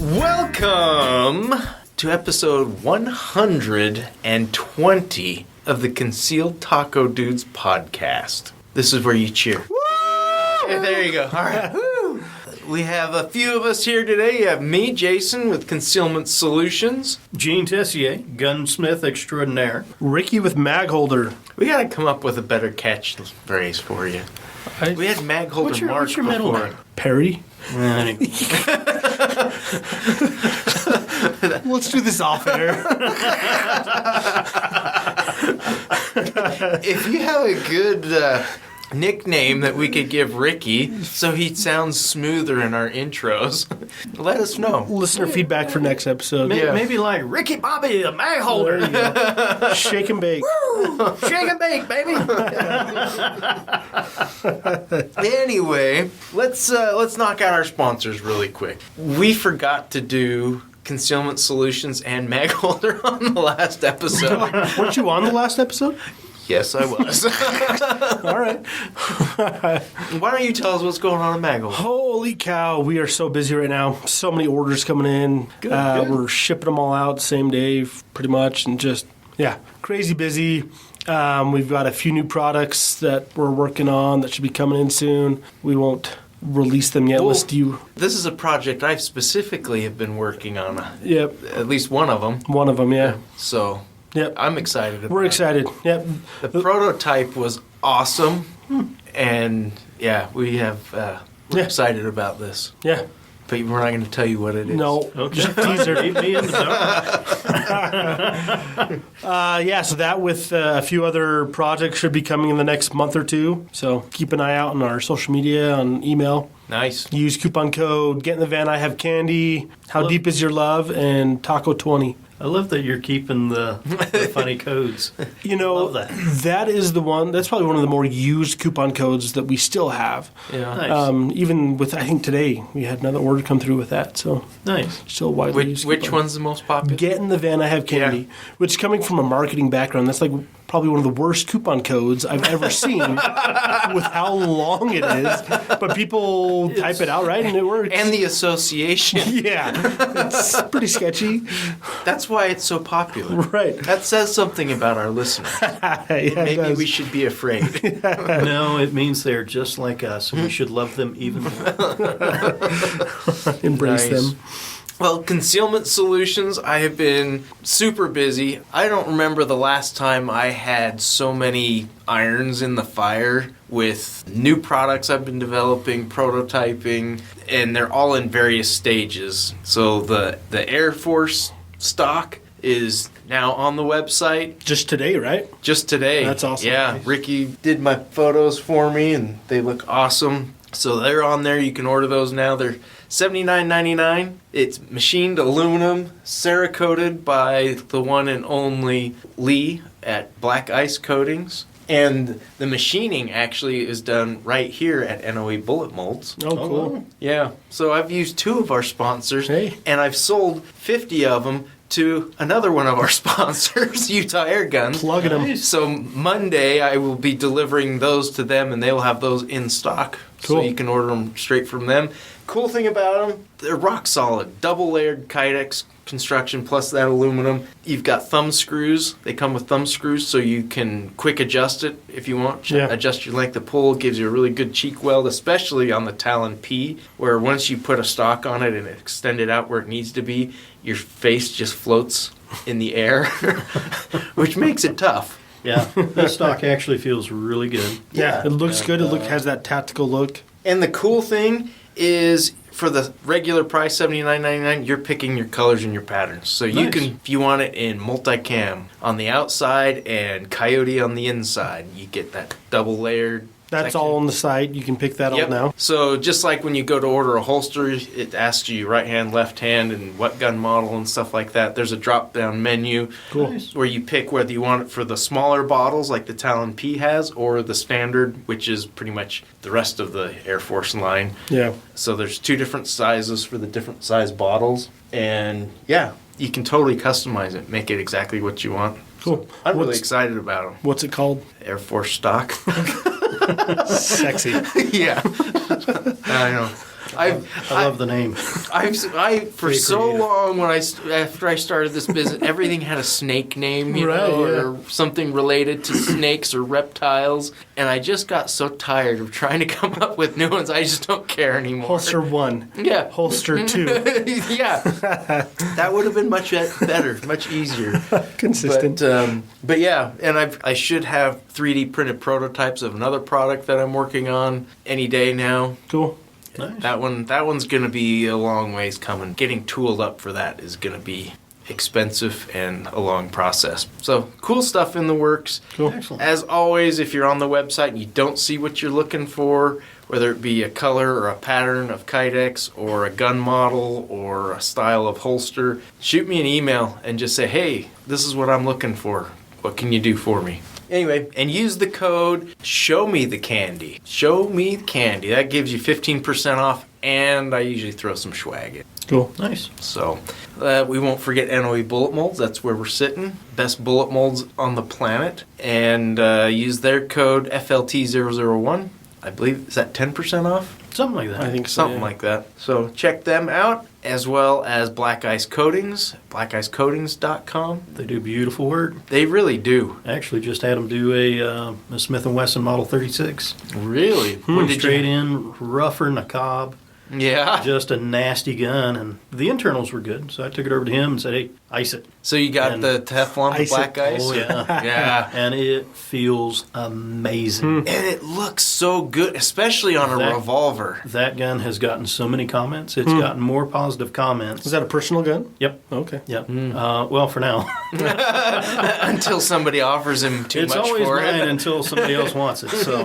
Welcome to episode 120 of the Concealed Taco Dudes podcast. This is where you cheer. Woo! Yeah, there you go. All right. Woo! We have a few of us here today. You have me, Jason, with Concealment Solutions. Gene Tessier, gunsmith extraordinaire. Ricky with mag holder. We got to come up with a better catchphrase for you. We had mag holder Mark what's your middle before. name? Perry. Let's do this off air. If you have a good nickname that we could give Ricky so he sounds smoother in our intros, let us know. Listener feedback for next episode. Maybe like Ricky Bobby, the mag holder. There you go. Shake and bake. Woo! Shake and bake, baby. Anyway, let's knock out our sponsors really quick. We forgot to do Concealment Solutions and Mag Holder on the last episode. Weren't you on the last episode? Yes, I was. All right. Why don't you tell us what's going on in Mag Holder? Holy cow, we are so busy right now. So many orders coming in. Good. We're shipping them all out same day, pretty much, and just, crazy busy. We've got a few new products that we're working on that should be coming in soon. We won't release them yet. This is a project I specifically have been working on. Yep. At least one of them. One of them, yeah. So Yep. I'm excited about it. We're excited. Yep. The prototype was awesome. And we're excited about this. Yeah. But we're not going to tell you what it is. No. Okay. Just teaser. Leave me in the dark. So that with a few other projects should be coming in the next month or two. So keep an eye out on our social media, on email. Nice. Use coupon code, Get in the Van, I Have Candy, How Deep Is Your Love, and Taco 20. I love that you're keeping the funny codes. You know, Love that. that is the one, that's probably one of the more used coupon codes that we still have. Yeah. Nice. Even with, I think today, we had another order come through with that. So Nice. still widely used. Which coupon. one's the most popular? Get in the Van, I Have Candy, which coming from a marketing background, that's like probably one of the worst coupon codes I've ever seen with how long it is. But people type it out, right? And it works. And the association. Yeah. It's pretty sketchy. That's why it's so popular. Right. That says something about our listeners. Maybe we should be afraid. No, it means they're just like us, and we should love them even more. Embrace Nice. them. Well, Concealment Solutions, I have been super busy. I don't remember the last time I had so many irons in the fire with new products I've been developing, prototyping, and they're all in various stages. So the Air Force stock is now on the website. Just today, right? Just today. That's awesome. Yeah, Ricky did my photos for me, and they look awesome. So they're on there. You can order those now. They're $79.99. It's machined aluminum, Cerakoted by the one and only Lee at Black Ice Coatings. And the machining actually is done right here at NOE Bullet Molds. Oh, cool. Yeah. So I've used two of our sponsors, Hey. and I've sold 50 of them to another one of our sponsors, Utah Air Gun. Plugging them. So Monday I will be delivering those to them, and they will have those in stock. So Cool. you can order them straight from them. Cool thing about them, they're rock solid. Double layered Kydex construction plus that aluminum. You've got thumb screws. They come with thumb screws so you can quick adjust it if you want. Yeah. Adjust your length of pull. It gives you a really good cheek weld, especially on the Talon P, where once you put a stock on it and extend it out where it needs to be, your face just floats in the air, which makes it tough. Yeah, this stock actually feels really good. Yeah, it looks good. It has that tactical look. And the cool thing is, for the regular price, $79.99, you're picking your colors and your patterns. So you Nice. can, if you want it in multicam on the outside and coyote on the inside, you get that double layered. That's section. all on the site. You can pick that Yep. up now. So just like when you go to order a holster, it asks you right hand, left hand, and what gun model and stuff like that. There's a drop-down menu Cool. Nice. where you pick whether you want it for the smaller bottles like the Talon P has, or the standard, which is pretty much the rest of the Air Force line. Yeah. So there's two different sizes for the different size bottles, and yeah, you can totally customize it, make it exactly what you want. Cool. I'm really What's- excited about them. What's it called? Air Force stock. Sexy. Yeah. I know. I love the name. For Very so creative. long after I started this business, everything had a snake name, Right, or something related to snakes or reptiles, and I just got so tired of trying to come up with new ones. I just don't care anymore. Holster 1. Yeah. Holster 2. Yeah. That would have been much better, much easier. Consistent. But yeah, and I should have 3D printed prototypes of another product that I'm working on any day now. Cool. Nice. That one's going to be a long ways coming. Getting tooled up for that is going to be expensive and a long process. So cool stuff in the works. Cool. Excellent. As always, if you're on the website and you don't see what you're looking for, whether it be a color or a pattern of Kydex or a gun model or a style of holster, shoot me an email and just say, hey, this is what I'm looking for. What can you do for me? Anyway, and use the code Show Me the Candy. Show Me the Candy. That gives you 15% off, and I usually throw some swag in. Cool. Nice. So we won't forget NOE bullet molds. That's where we're sitting. Best bullet molds on the planet. And use their code FLT001. I believe, is that 10% off? Something like that. I think so. Something like that. So check them out, as well as Black Ice Coatings, blackicecoatings.com. They do beautiful work. They really do. Actually, just had them do a Smith & Wesson Model 36. Really? When did Straight you? in, rougher than a cob. Yeah. Just a nasty gun, and the internals were good. So I took it over to him and said, "Hey, ice it." So you got And the Teflon ice black it. ice? Oh yeah, Yeah. and it feels amazing. And it looks so good, especially on a That- revolver. That gun has gotten so many comments. It's gotten more positive comments. Is that a personal gun? Yep. Okay. Yep. Well, for now, Until somebody offers him too it's much always for mine it. until somebody else wants it. So,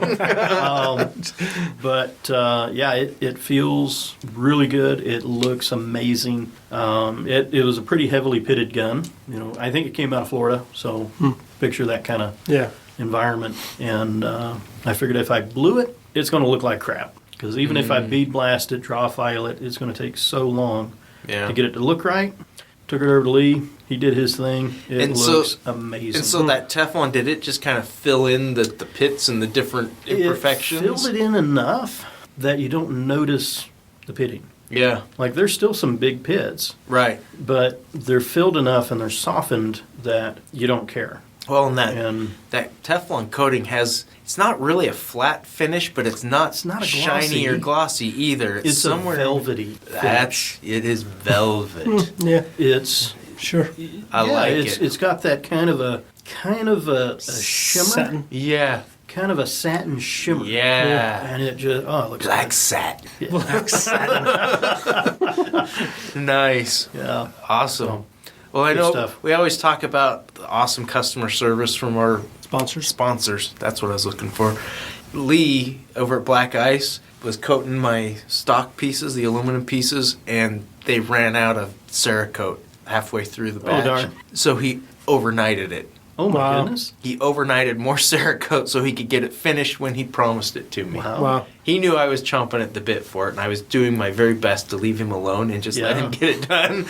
yeah, it feels really good. It looks amazing. It was a pretty heavily pitted gun. You know, I think it came out of Florida, so picture that kind of Yeah. environment. And I figured if I blew it, it's going to look like crap. Because even if I bead blast it, draw file it, it's going to take so long Yeah. to get it to look right. Took it over to Lee. He did his thing. It And so- looks amazing. And so that Teflon, did it just kind of fill in the pits and the different imperfections? It filled it in enough that you don't notice the pitting. Yeah, Like there's still some big pits, right. but they're filled enough and they're softened that you don't care. Well, and And that Teflon coating it's not really a flat finish, but it's not not a shiny glossy. or glossy either. it's somewhere a velvety finish. it is velvet. Yeah. It's Sure. I like it's, it. It's got that kind of a shimmer, Satin. Yeah. kind of a satin shimmer. Yeah. And it just it looks Black like, satin. Black satin. Nice. yeah. Awesome. Well, I Good know stuff. we always talk about the awesome customer service from our Sponsors. sponsors. That's what I was looking for. Lee over at Black Ice was coating my stock pieces, the aluminum pieces, and they ran out of Cerakote halfway through the batch. darn. So he overnighted it. Oh my Wow. goodness. He overnighted more Cerakote so he could get it finished when he promised it to me. Wow. Wow. He knew I was chomping at the bit for it, and I was doing my very best to leave him alone and just let Yeah. him get it done.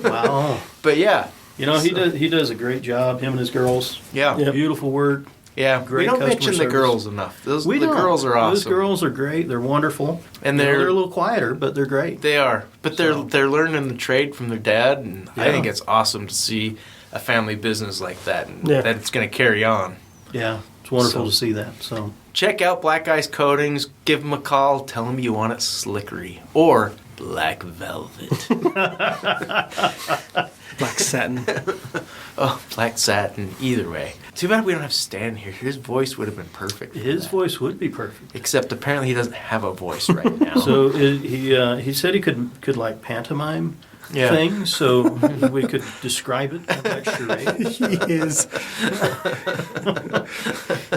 Wow. But yeah. You know, he does a great job, him and his girls. Yeah. Yep. Beautiful work. Yeah. Great we don't customer mention the service. girls enough. The We don't. girls are awesome. Those girls are great. They're wonderful. And You know, they're a little quieter, but they're great. They are, but So- they're learning the trade from their dad, and I Yeah. think it's awesome to see a family business like that, and Yeah. that it's going to carry on. Yeah, it's wonderful So- to see that. So Check out Black Ice Coatings. Give them a call. Tell them you want it slickery or black velvet. Black satin. Oh, black satin. Either way. Too bad we don't have Stan here. His voice would have been perfect. for his that. voice would be perfect. Except apparently he doesn't have a voice right now. So he said he could like pantomime Yeah. things, so we could describe it like charade. He is.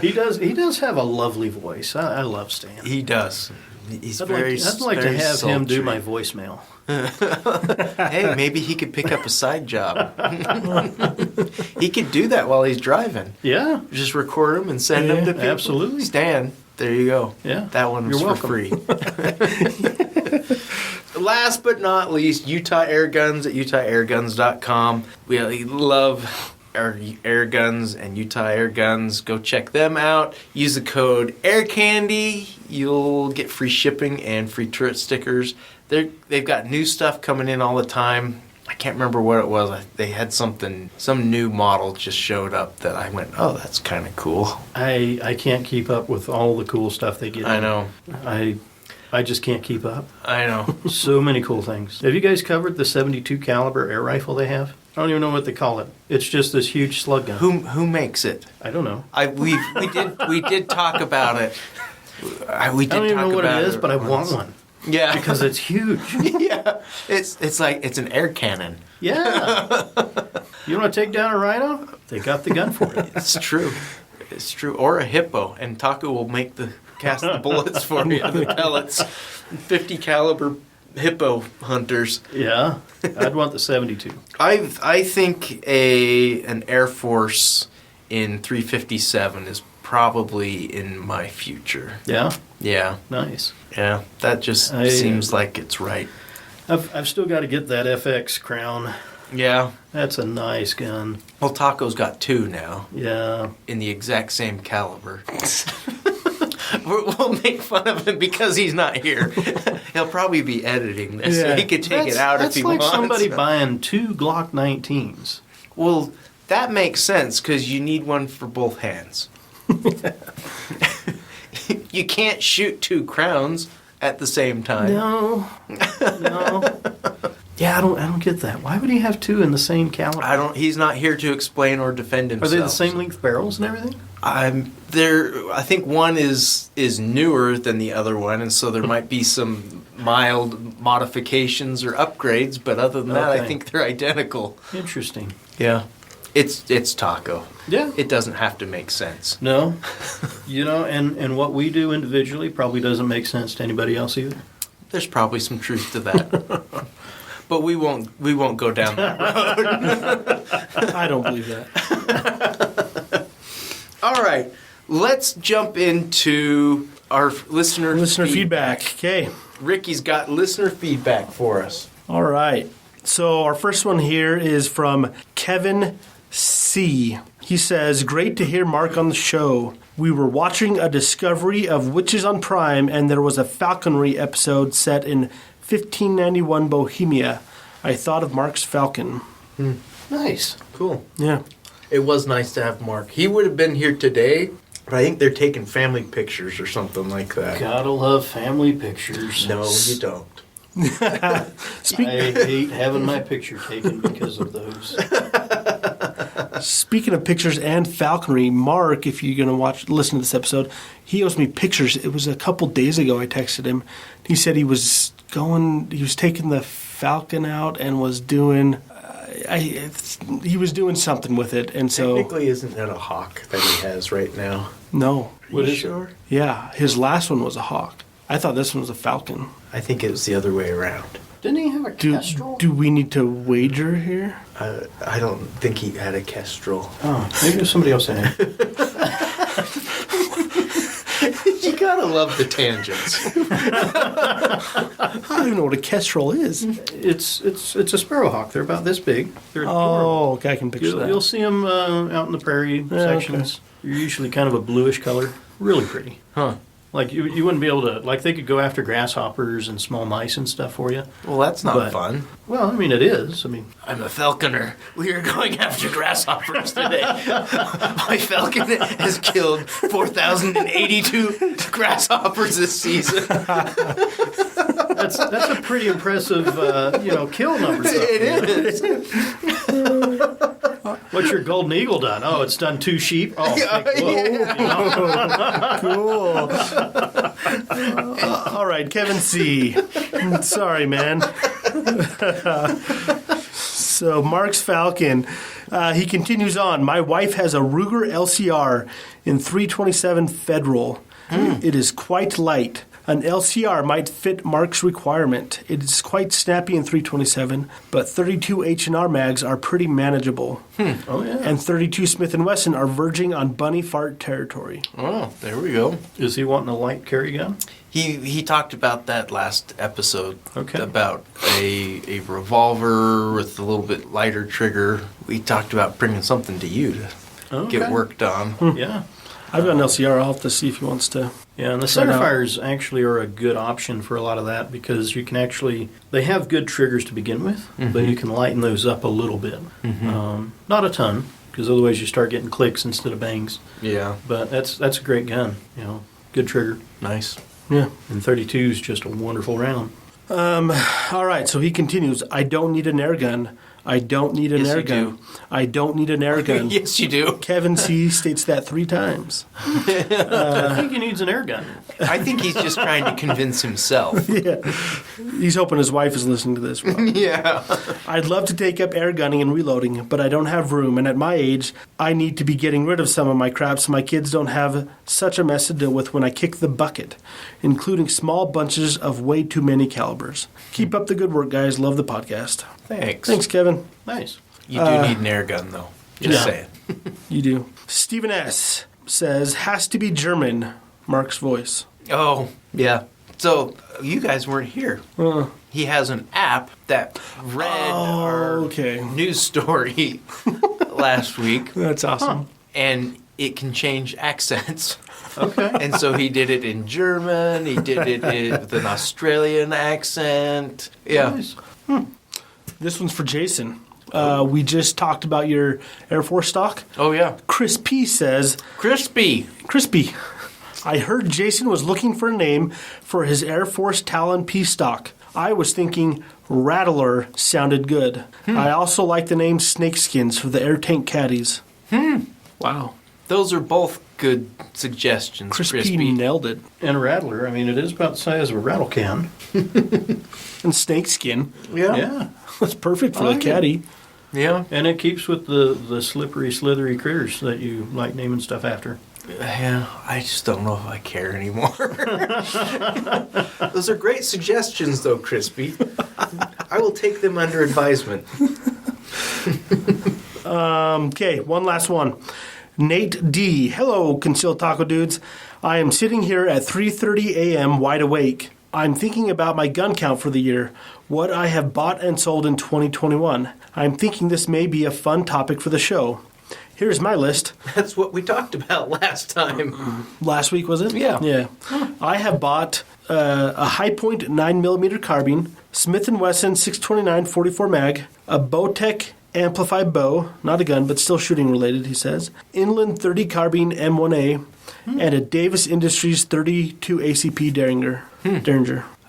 He does have a lovely voice. I love Stan. He does. He's I'd very. like to very have him do sultry. my voicemail. Hey, maybe he could pick up a side job. He could do that while he's driving. Yeah, Just record them and send them to people. absolutely. Stan, there you go. Yeah. That one was You're for welcome. free. Last but not least, Utah Air Guns at utahairguns.com. We love Air Guns and Utah Air Guns. Go check them out. Use the code AirCandy. You'll get free shipping and free turret stickers. They've got new stuff coming in all the time. I can't remember what it was. They had some new model just showed up that I went, oh, that's kind of cool. I can't keep up with all the cool stuff they get. I know. I just can't keep up. I know. So many cool things. Have you guys covered the 72 caliber air rifle they have? I don't even know what they call it. It's just this huge slug gun. Who makes it? I don't know. We did talk about it. I don't even know what it is, but I want one. Yeah, because it's huge. Yeah, it's like it's an air cannon. Yeah. You want to take down a rhino? They got the gun for it. It's true. It's true. Or a hippo, and Taco will cast the bullets for you, the pellets. 50 caliber hippo hunters. Yeah, I'd want the 72. I think an Air Force in 357 is probably in my future. Yeah? Yeah. Nice. Yeah, that just seems like it's right. I've still got to get that FX Crown. Yeah. That's a nice gun. Well, Taco's got 2 now. Yeah. In the exact same caliber. We'll make fun of him because he's not here. He'll probably be editing this, so he could take it out if he wants. That's like somebody buying 2 Glock 19s. Well, that makes sense because you need one for both hands. You can't shoot 2 crowns at the same time. No. Yeah, I don't get that. Why would he have 2 in the same caliber? He's not here to explain or defend himself. Are they the same length barrels and everything? I think one is newer than the other one, and so there might be some mild modifications or upgrades, but other than that, I think they're identical. Interesting. Yeah. It's Taco. Yeah. It doesn't have to make sense. No. And what we do individually probably doesn't make sense to anybody else either. There's probably some truth to that. But we won't go down that road. I don't believe that. All right. Let's jump into our listener feedback. Okay. Ricky's got listener feedback for us. All right. So our first one here is from Kevin C. He says, great to hear Mark on the show. We were watching a discovery of Witches on Prime, and there was a falconry episode set in 1591 Bohemia. I thought of Mark's falcon. Nice. Cool. Yeah. It was nice to have Mark. He would have been here today, but I think they're taking family pictures or something like that. Gotta love family pictures. No, you don't. I hate having my picture taken because of those. Speaking of pictures and falconry, Mark, if you're going to listen to this episode, he owes me pictures. It was a couple days ago I texted him. He said he was taking the falcon out and was doing, he was doing something with it. And so, technically, isn't that a hawk that he has right now? No. Are you sure? Yeah, his last one was a hawk. I thought this one was a falcon. I think it was the other way around. Didn't he have a kestrel? Do we need to wager here? I don't think he had a kestrel. Oh, maybe it was somebody else had it. You gotta love the tangents. I don't even know what a kestrel is. It's a sparrowhawk. They're about this big. They're adorable. Okay, I can picture that. You'll see them out in the prairie sections. Okay. They're usually kind of a bluish color. Really pretty. Huh. Like, you wouldn't be able to, like, they could go after grasshoppers and small mice and stuff for you. Well, that's not fun. Well, I mean, it is. I'm a falconer. We are going after grasshoppers today. My falcon has killed 4,082 grasshoppers this season. That's a pretty impressive, kill number. It is. What's your golden eagle done? Oh, it's done 2 sheep. Oh, cool. All right, Kevin C. Sorry, man. So Mark's falcon. He continues on. My wife has a Ruger LCR in 327 Federal. It is quite light. An LCR might fit Mark's requirement. It is quite snappy in 327, but 32 H&R mags are pretty manageable. Oh, yeah. And 32 Smith & Wesson are verging on bunny fart territory. Oh, there we go. Is he wanting a light carry gun? He talked about that last episode. Okay. About a revolver with a little bit lighter trigger. We talked about bringing something to you to get worked on. Yeah. I've got an LCR. I'll have to see if he wants to. Yeah, and the Start out. centerfires actually are a good option for a lot of that because you can actually, they have good triggers to begin with, but you can lighten those up a little bit. Not a ton, because otherwise you start getting clicks instead of bangs. Yeah. But that's a great gun, good trigger. Nice. Yeah. And 32 is just a wonderful round. All right, so he continues. I don't need an air gun. I don't need an Yes, air you gun. do. I don't need an air gun. Yes, you do. Kevin C. states that 3 times. I think he needs an air gun. I think he's just trying to convince himself. Yeah. He's hoping his wife is listening to this. Rob. Yeah. I'd love to take up air gunning and reloading, but I don't have room, and at my age, I need to be getting rid of some of my crap so my kids don't have such a mess to deal with when I kick the bucket, including small bunches of way too many calibers. Keep up the good work, guys. Love the podcast. Thanks. Thanks, Kevin. Nice. You do need an air gun, though. Just saying. You do. Stephen S. says, has to be German, Mark's voice. Oh, yeah. So, you guys weren't here. He has an app that read our news story last week, That's awesome. and it can change accents. Okay. And so he did it in German, he did it with an Australian accent. Yeah. Nice. This one's for Jason. We just talked about your Air Force stock. Oh, yeah. Chris P. says, Crispy. I heard Jason was looking for a name for his Air Force Talon P stock. I was thinking Rattler sounded good. I also like the name Snakeskins for the air tank caddies. Wow. Those are both good suggestions, Chris P. Crispy. nailed it. And a rattler, I mean, it is about the size of a rattle can. And snakeskin. Yeah. That's perfect for I the like it. caddy. Yeah. And it keeps with the slippery, slithery critters that you like naming stuff after. Yeah, I just don't know if I care anymore. Those are great suggestions, though, Crispy. I will take them under advisement. Okay, one last one. Nate D. Hello, Concealed Taco Dudes. I am sitting here at 3:30 a.m. wide awake. I'm thinking about my gun count for the year, what I have bought and sold in 2021. I'm thinking this may be a fun topic for the show. Here's my list. That's what we talked about last time. Last week, was it? Yeah. Yeah. I have bought a High Point 9mm carbine, Smith & Wesson 629 44 mag, a Bowtech amplified bow, not a gun, but still shooting related, he says, Inland 30 carbine M1A, and a Davis Industries 32 ACP Derringer.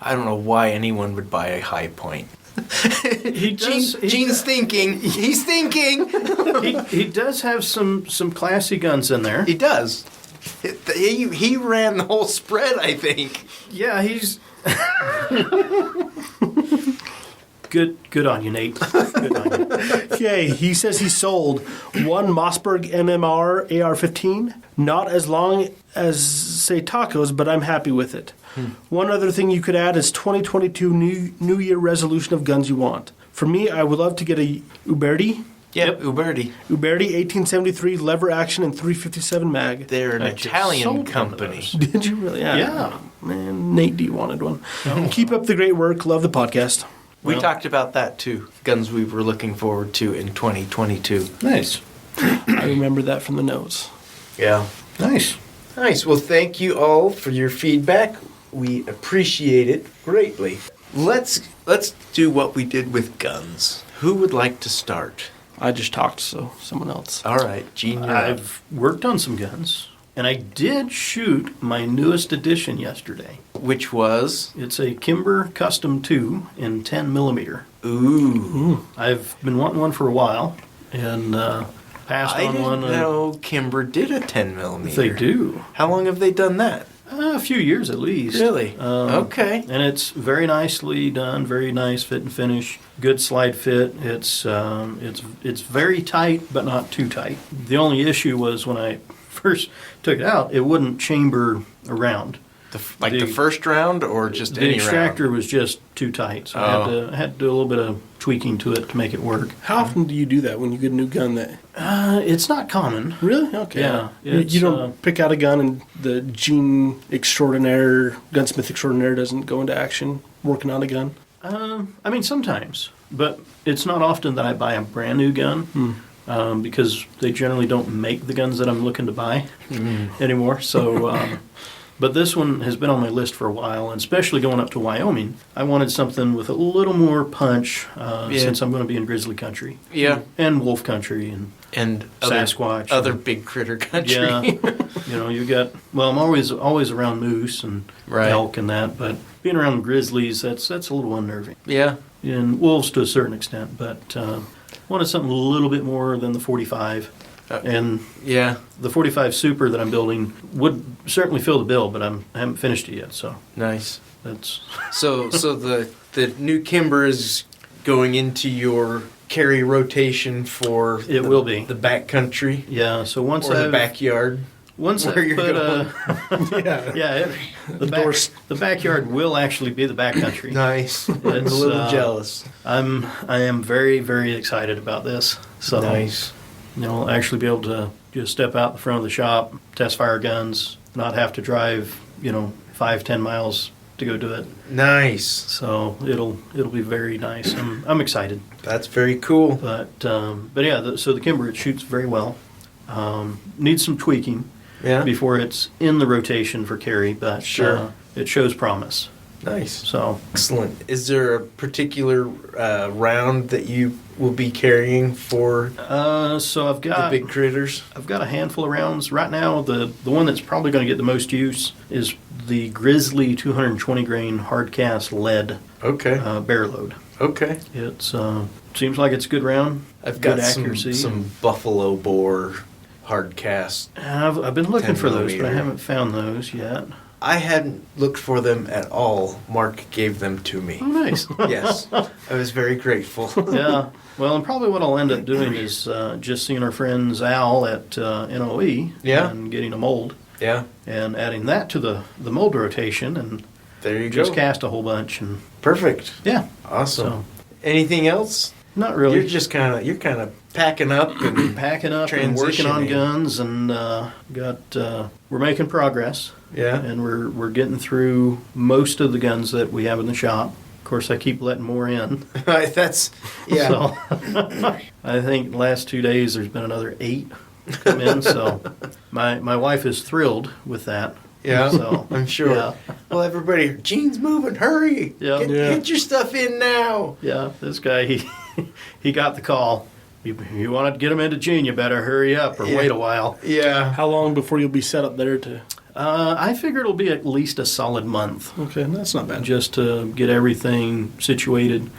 I don't know why anyone would buy a High Point. Gene's thinking. He's thinking. he does have some classy guns in there. He does. He ran the whole spread, I think. Yeah, he's good on you, Nate. Good on you. Okay, he says he sold one Mossberg MMR AR-15, not as long as, say, tacos, but I'm happy with it. One other thing you could add is 2022 New Year resolution of guns you want. For me, I would love to get a Uberti. Yep, Uberti. Uberti 1873 lever action and 357 mag. They're an I just Italian sold one of company. those. Did you really? Yeah. Man, Nate D wanted one. Keep up the great work. Love the podcast. We Well- talked about that too. Guns we were looking forward to in 2022. Nice. I remember that from the notes. Yeah. Nice. Nice. Well, thank you all for your feedback. We appreciate it greatly. Let's do what we did with guns. Who would like to start? I just talked, so someone else. All right, Gene, you're up. I've worked on some guns, and I did shoot my newest edition yesterday. Which was? It's a Kimber Custom 2 in 10 millimeter. Ooh. I've been wanting one for a while, and passed I on didn't one. know Kimber did a 10 millimeter. They do. How long have they done that? A few years at least. Really? Okay. And it's very nicely done, very nice fit and finish, good slide fit. It's very tight, but not too tight. The only issue was when I first took it out, it wouldn't chamber around. The first round or just The any extractor round? was just too tight, so I had to do a little bit of tweaking to it to make it work. How often do you do that when you get a new gun? That It's not common. really okay. Yeah, You don't pick out a gun and the gene extraordinaire, gunsmith extraordinaire, doesn't go into action working on a gun. I mean, sometimes, but it's not often that I buy a brand new gun because they generally don't make the guns that I'm looking to buy anymore. So, but this one has been on my list for a while, and especially going up to Wyoming, I wanted something with a little more punch since I'm going to be in grizzly country, and wolf country, and Sasquatch, other big critter country. Yeah, you got. Well, I'm always around moose and elk and that, but being around grizzlies, that's a little unnerving. Yeah. And wolves to a certain extent, but wanted something a little bit more than the 45. And the 45 Super that I'm building would certainly fill the bill, but I haven't finished it yet. So nice. That's so the new Kimber is going into your carry rotation for will be the backcountry. Yeah. So once or the backyard. Once where I you're put going. the backyard will actually be the backcountry. Nice. I'm a little jealous. I am very, very excited about this. So nice. I'll actually be able to just step out in front of the shop, test fire guns, not have to drive 5-10 miles to go do it. Nice. So it'll be very nice. I'm excited. That's very cool. But yeah, so the Kimber, it shoots very well. Needs some tweaking before it's in the rotation for carry, but it shows promise. Nice. So excellent. Is there a particular round that you will be carrying for? So I've got the big critters. I've got a handful of rounds right now. The one that's probably going to get the most use is the Grizzly 220 grain hard cast lead. Okay. Bear load. Okay. It's seems like it's a good round. I've good got accuracy. some buffalo boar hard cast. I've been looking for those, but I millimeter. haven't found those yet. I hadn't looked for them at all. Mark gave them to me. Oh, nice. Yes. I was very grateful. Yeah. Well, and probably what I'll end up doing is just seeing our friends Al at NOE and getting a mold. Yeah. And adding that to the mold rotation and there you just go. cast a whole bunch. And Perfect. yeah. Awesome. So, anything else? not really. You're just kind of packing up and packing up and working on transitioning. guns and we're making progress. Yeah. And we're getting through most of the guns that we have in the shop. Of course, I keep letting more in. That's So I think the last 2 days there's been another 8 come in. So my wife is thrilled with that. Yeah, So I'm sure. Yeah. Well, everybody, Gene's moving. Hurry! Yeah. Get your stuff in now. Yeah, this guy he got the call. You want to get him into Gene, you better hurry up or wait a while. Yeah. How long before you'll be set up there to? I figure it'll be at least a solid month. Okay, that's not bad. Just to get everything situated.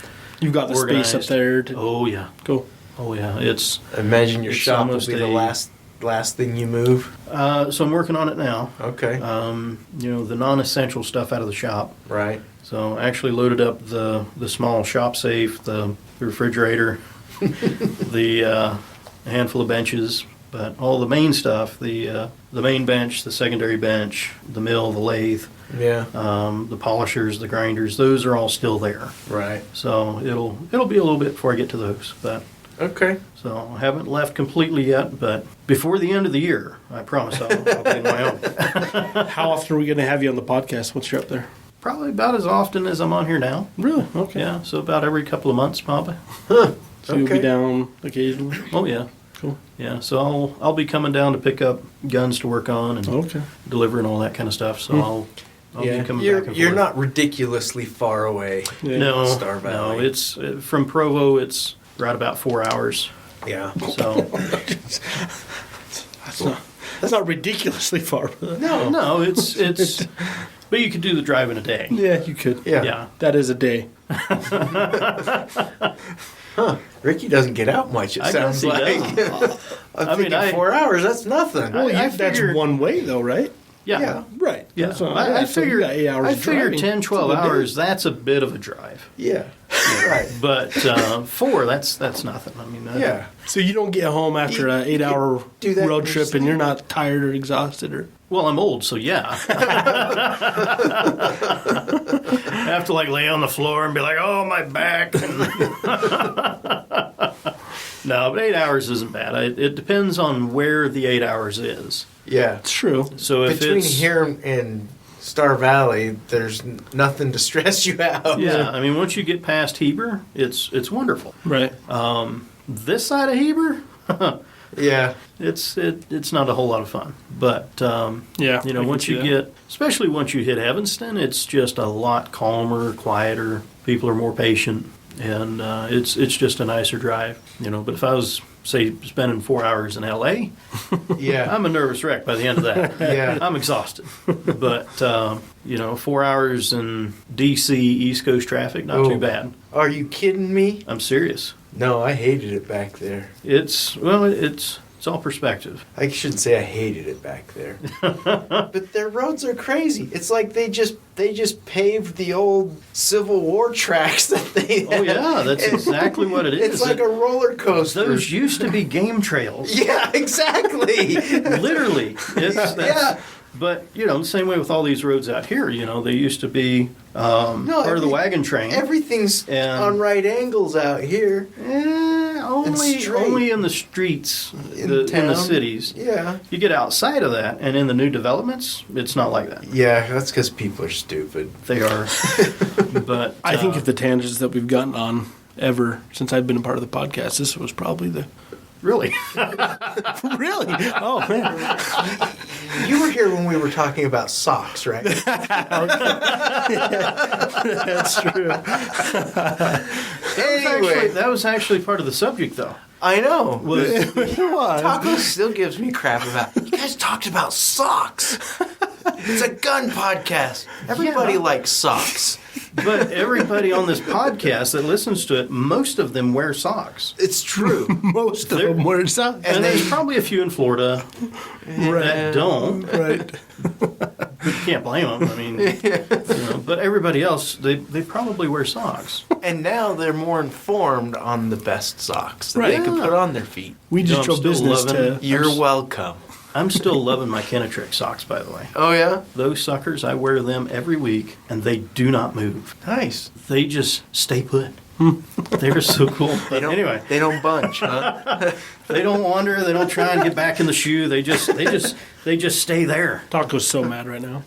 You've got the organized. space up there to Oh yeah. go. Oh yeah. It's I imagine your It's shop will almost be the a- last thing you move. so I'm working on it now. Okay. The non-essential stuff out of the shop. Right. So I actually loaded up the small shop safe, the refrigerator, the handful of benches, but all the main stuff, the main bench, the secondary bench, the mill, the lathe, Yeah. the polishers, the grinders, those are all still there. Right. So it'll be a little bit before I get to those, but Okay. so I haven't left completely yet, but before the end of the year, I promise I'll be in Wyoming. How often are we going to have you on the podcast once you're up there? Probably about as often as I'm on here now. Really? Okay. Yeah, so about every couple of months, probably. Huh. So you'll be down occasionally? Oh yeah, Cool. yeah. So I'll be coming down to pick up guns to work on and Okay. deliver and all that kind of stuff. So I'll Yeah. be coming You're back and you're forth. not ridiculously far away. Yeah. No, Star Valley. no. It's from Provo. It's right about 4 hours. Yeah. So That's not ridiculously far. no, it's. But you could do the drive in a day. Yeah, you could. Yeah. Yeah. That is a day. Ricky doesn't get out much. It I guess sounds he like. doesn't. I'm thinking 4 hours. That's nothing. Well, I that's figured- one way, though, right? Yeah. Right. Yeah, That's what- I so you figure got 8 hours I of figure driving. 10, 12 It's a good day. hours. That's a bit of a drive. Yeah. Right. But 4, that's nothing. I mean, Yeah. So you don't get home after an 8-hour do that road in trip your and you're not tired or exhausted or Well, I'm old, so yeah. I have to like lay on the floor and be like, oh, my back. No, but 8 hours isn't bad. It depends on where the 8 hours is. Yeah. It's true. So if Between it's here and Star Valley, there's nothing to stress you out. yeah, I mean once you get past Heber, it's wonderful. Right. This side of Heber, Yeah. it's not a whole lot of fun. But Yeah. you know, I can once see you that. get, especially once you hit Evanston, it's just a lot calmer, quieter. People are more patient, and it's just a nicer drive. You know, but if I was say spending 4 hours in L.A., Yeah. I'm a nervous wreck by the end of that. Yeah. I'm exhausted. But you know, 4 hours in D.C. East Coast traffic, not too Oh. bad. Are you kidding me? I'm serious. No, I hated it back there. It's all perspective. I shouldn't say I hated it back there. But their roads are crazy. It's like they just paved the old Civil War tracks that they Oh had. yeah, that's exactly what it is. It's like a roller coaster. Those used to be game trails. Yeah, exactly. Literally. Yeah. But, you know, the same way with all these roads out here, you know, they used to be part of the wagon train. Everything's And- on right angles out here. straight. Only in the streets, in the town. cities. Yeah. You get outside of that, and in the new developments, it's not like that. Yeah, that's because people are stupid. They are. But I think if the tangents that we've gotten on ever since I've been a part of the podcast, this was probably the. really, Really? Oh, man. You were here when we were talking about socks, right? That's true. Anyway, that was actually part of the subject, though. I know. What? Taco still gives me crap about. You guys talked about socks. It's a gun podcast. Everybody Yeah. likes socks. But everybody on this podcast that listens to it, most of them wear socks. It's true. Most of them were some. And there's probably a few in Florida that don't. Right. You can't blame them. I mean, you know, but everybody else, they probably wear socks. And now they're more informed on the best socks that Right. they can put on their feet. We You know, just I'm drove still business loving- to. You're welcome. I'm still loving my Kenetrick socks, by the way. Oh, yeah? Those suckers, I wear them every week, and they do not move. Nice. They just stay put. They're so cool. But anyway, They don't bunch, huh? they don't wander. They don't try and get back in the shoe. They just stay there. Taco's so mad right now.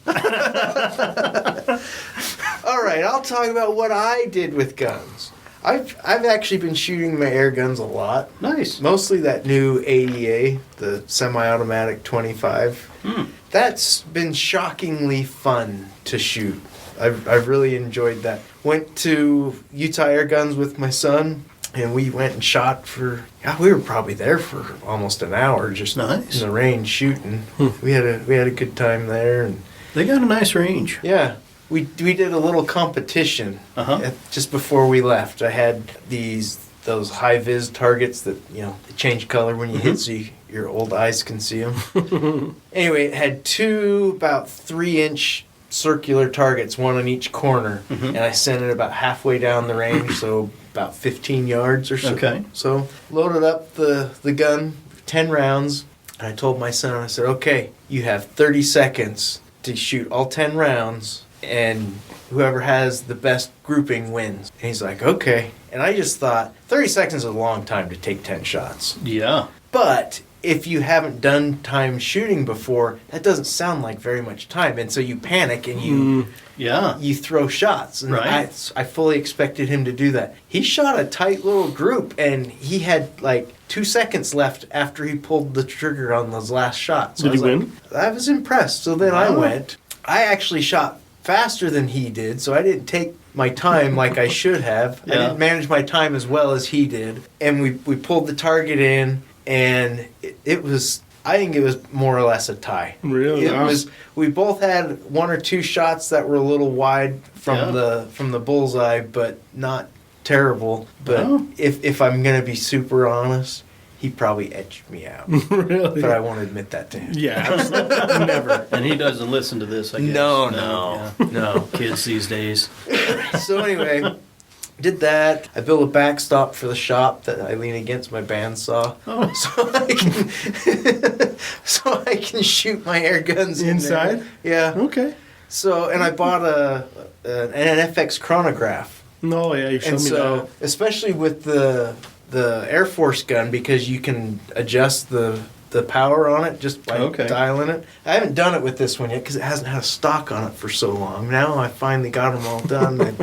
All right, I'll talk about what I did with guns. I've actually been shooting my air guns a lot. Nice. Mostly that new ADA, the semi-automatic 25. That's been shockingly fun to shoot. I've really enjoyed that. Went to Utah Air Guns with my son, and we went and shot for. God, we were probably there for almost an hour, just Nice. in the range shooting. We had a good time there, and They got a nice range. yeah. We did a little competition Uh-huh. just before we left. I had those high vis targets that they change color when you hit, so your old eyes can see them. Anyway, it had two about 3-inch circular targets, one on each corner, and I sent it about halfway down the range, so about 15 yards or so. Okay. So loaded up the gun, 10 rounds, and I told my son, I said, "Okay, you have 30 seconds to shoot all 10 rounds." And whoever has the best grouping wins. And he's like, okay. And I just thought, 30 seconds is a long time to take 10 shots. Yeah. But if you haven't done time shooting before, that doesn't sound like very much time. And so you panic and you throw shots. And Right. I fully expected him to do that. He shot a tight little group, and he had like 2 seconds left after he pulled the trigger on those last shots. So Did he win? I was impressed. So then I Wow. went. I actually shot faster than he did, so I didn't take my time like I should have. I Yeah. didn't manage my time as well as he did. And we pulled the target in, and it was, I think it was more or less a tie. Really? It Wow. was. We both had 1 or 2 shots that were a little wide from the bullseye, but not terrible. But Wow. if I'm gonna be super honest, he probably edged me out. Really? But I won't admit that to him. Yeah, absolutely. Never. And he doesn't listen to this, I guess. No. Kids these days. So anyway, did that. I built a backstop for the shop that I lean against my bandsaw, so I can shoot my air guns Inside? in there. Yeah. Okay. So, and I bought an FX chronograph. No, yeah, you showed And me so, especially with the Air Force gun, because you can adjust the power on it just by dialing it. I haven't done it with this one yet because it hasn't had a stock on it for so long. Now I finally got them all done. I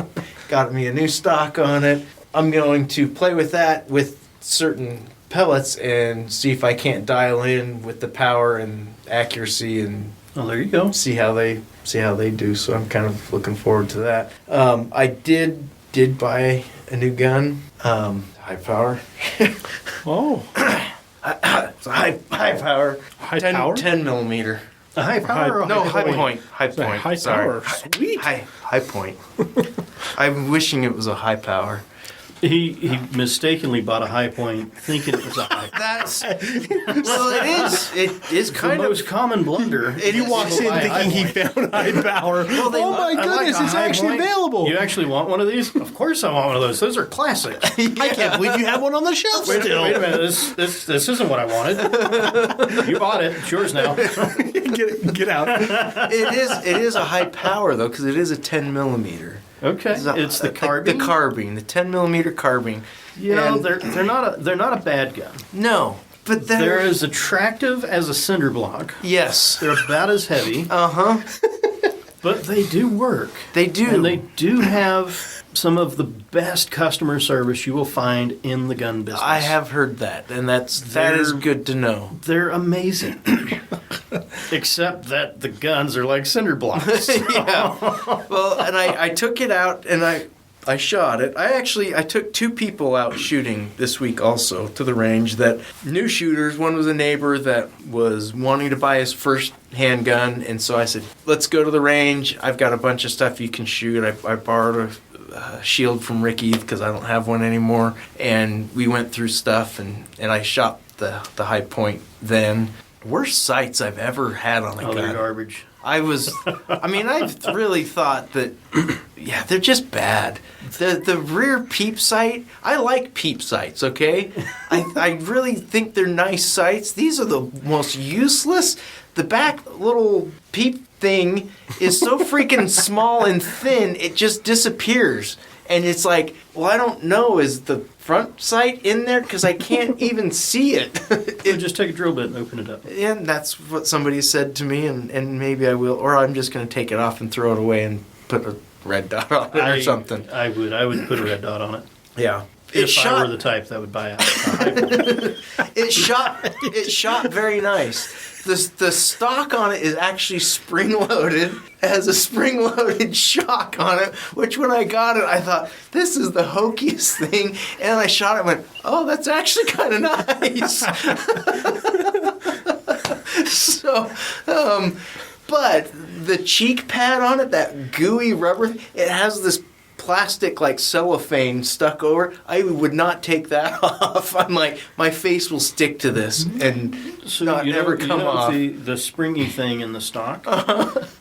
got me a new stock on it. I'm going to play with that with certain pellets and see if I can't dial in with the power and accuracy and there you go. see how they do. So I'm kind of looking forward to that. I did buy a new gun, high power. Oh. It's a high power. High power? 10 millimeter. A high power? Or No, high high point? point. High point. High Sorry. power. Sweet. High point. I'm wishing it was a high power. He mistakenly bought a high point, thinking it was a high. That's well, it is. It is The kind of. most common blunder. He walks in thinking he found high power. Well, oh my goodness, it's actually available. You actually want one of these? Of course I want one of those. Those are classic. I can't believe you have one on the shelf still. Wait a minute. This isn't what I wanted. You bought it. It's yours now. Get out. It is a high power though, because it is a 10 millimeter. Okay. It's the carbine. The carbine, the 10 millimeter carbine. You know, And- they're not a bad gun. No, but They're as attractive as a cinder block. Yes. They're about as heavy, but they do work. They do. And they do have some of the best customer service you will find in the gun business. I have heard that, and that is good to know. They're amazing. Except that the guns are like cinder blocks. Yeah. Well, and I took it out and I shot it. I took 2 people out shooting this week also to the range that new shooters. One was a neighbor that was wanting to buy his first handgun, and so I said, let's go to the range. I've got a bunch of stuff you can shoot. I borrowed a shield from Ricky because I don't have one anymore, and we went through stuff and I shot the high point then. Worst sights I've ever had on a gun. They're garbage. I've really thought that, yeah, they're just bad. The rear peep sight, I like peep sights, okay? I really think they're nice sights. These are the most useless. The back little peep thing is so freaking small and thin, it just disappears. And it's like, well, I don't know, is the front sight in there? Because I can't even see it. Just take a drill bit and open it up. And that's what somebody said to me, and maybe I will, or I'm just going to take it off and throw it away and put a red dot on it or something. I would put a red dot on it. Yeah. If I were the type that would buy a high point. It shot very nice. The stock on it is actually spring-loaded. It has a spring-loaded shock on it, which when I got it, I thought, this is the hokiest thing. And I shot it and went, oh, that's actually kind of nice. So, but the cheek pad on it, that gooey rubber, it has this plastic like cellophane stuck over. I would not take that off. I'm like, my face will stick to this and never come off. The springy thing in the stock,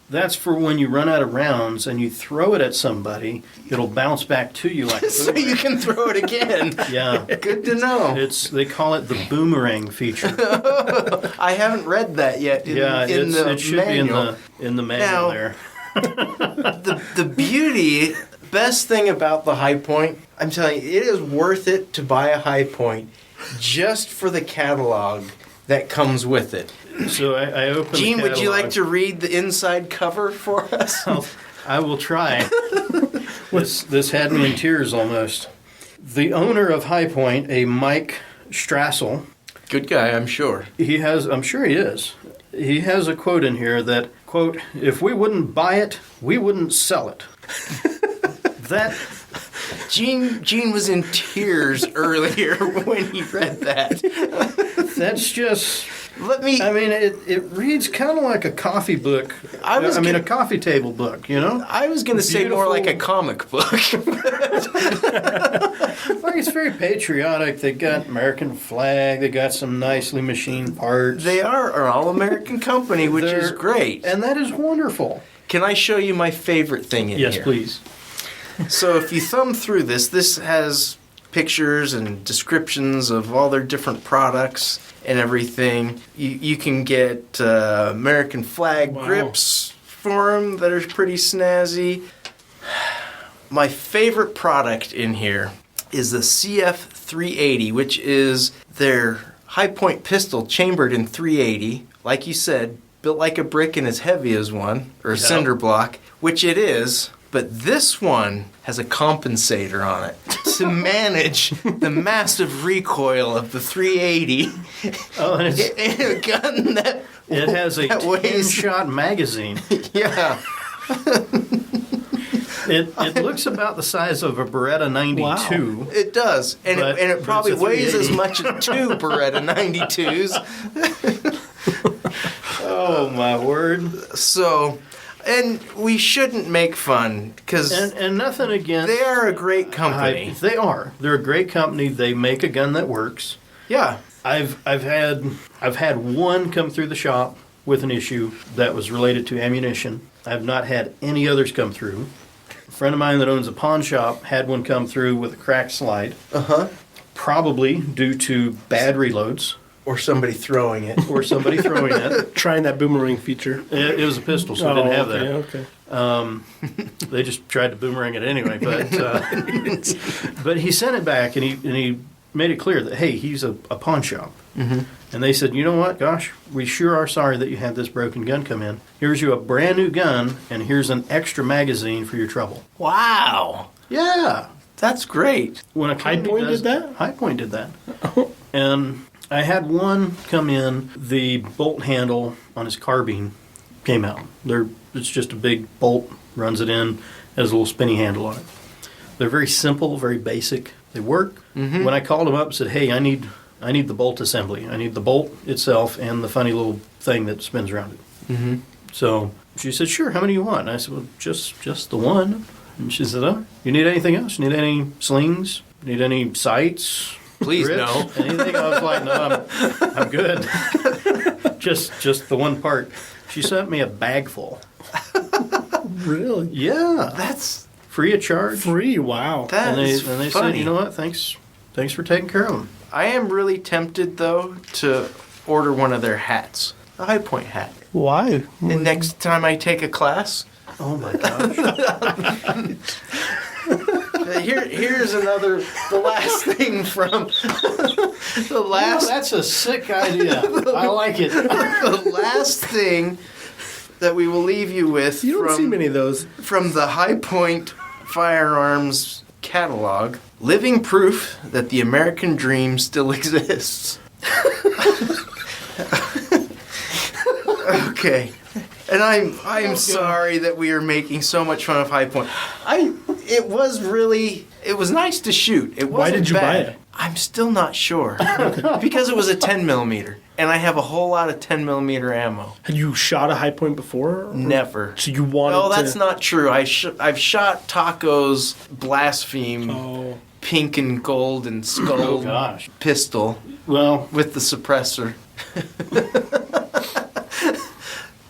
that's for when you run out of rounds and you throw it at somebody, it'll bounce back to you like a So you can throw it again. Yeah. Good to know. They call it the boomerang feature. I haven't read that yet in the it should manual. be in the manual Now, there. The beauty, best thing about the high point, I'm telling you, it is worth it to buy a high point just for the catalog that comes with it. So I opened Gene, the would you catalog. like to read the inside cover for us? I will try. This had me in tears almost. The owner of High Point, a Mike Strassel, Good guy, I'm sure. I'm sure he is. He has a quote in here that, quote, if we wouldn't buy it, we wouldn't sell it. That Gene was in tears earlier when he read that. that's just. I mean, it reads kind of like a coffee book. A coffee table book, you know? I was going to say more like a comic book. Well, it's very patriotic. They got American flag. They got some nicely machined parts. They are an all-American company, which is great. And that is wonderful. Can I show you my favorite thing in here? Yes, please. So if you thumb through this has pictures and descriptions of all their different products and everything. You can get American flag grips for them that are pretty snazzy. My favorite product in here is the CF380, which is their high-point pistol chambered in 380. Like you said, built like a brick and as heavy as one, or a cinder block, which it is. But this one has a compensator on it to manage the massive recoil of the 380. Oh, and a gun that it has a weighs 10-shot magazine. Yeah. It looks about the size of a Beretta 92. Wow. It does. And it probably it's a weighs as 380. much as two Beretta 92s. Oh, my word. So, and we shouldn't make fun because And nothing against... they are a great company. They are. They're a great company. They make a gun that works. Yeah. I've had one come through the shop with an issue that was related to ammunition. I've not had any others come through. A friend of mine that owns a pawn shop had one come through with a cracked slide. Probably due to bad reloads. Or somebody throwing it. Or somebody throwing it. Trying that boomerang feature. It was a pistol, so it didn't have that. Okay. They just tried to boomerang it anyway. But he sent it back, and he made it clear that, hey, he's a pawn shop. Mm-hmm. And they said, you know what, gosh, we sure are sorry that you had this broken gun come in. Here's you a brand new gun, and here's an extra magazine for your trouble. Wow. Yeah. That's great. When a High company Point did that? High Point did that. And I had one come in, the bolt handle on his carbine came out. It's just a big bolt, runs it in, has a little spinny handle on it. They're very simple, very basic. They work. Mm-hmm. When I called him up and said, hey, I need the bolt assembly. I need the bolt itself and the funny little thing that spins around it. Mm-hmm. So she said, sure, how many do you want? And I said, well, just the one. And she said, oh, you need anything else? You need any slings? You need any sights? Please, grips? no. Anything? I was like, no, I'm good. just the one part. She sent me a bag full. Really? Yeah. That's Free of charge. Free? Wow. that And is they funny. said, you know what, thanks for taking care of them. I am really tempted though to order one of their hats, a High Point hat. Why? And next time I take a class, Oh my gosh. here's the last thing from the last that's a sick idea. I like it. the last thing that we will leave you with You don't see many of those. from the High Point Firearms catalog, living proof that the American dream still exists. Okay. And I'm sorry that we are making so much fun of High Point. It was nice to shoot. It wasn't Why did you buy bad. it? I'm still not sure. Because it was a 10 millimeter, and I have a whole lot of 10 millimeter ammo. Had you shot a high point before? Never. So you wanted Oh, to... that's not true. I've shot Taco's Blaspheme Oh. pink and gold and skull Oh gosh. pistol Well, with the suppressor.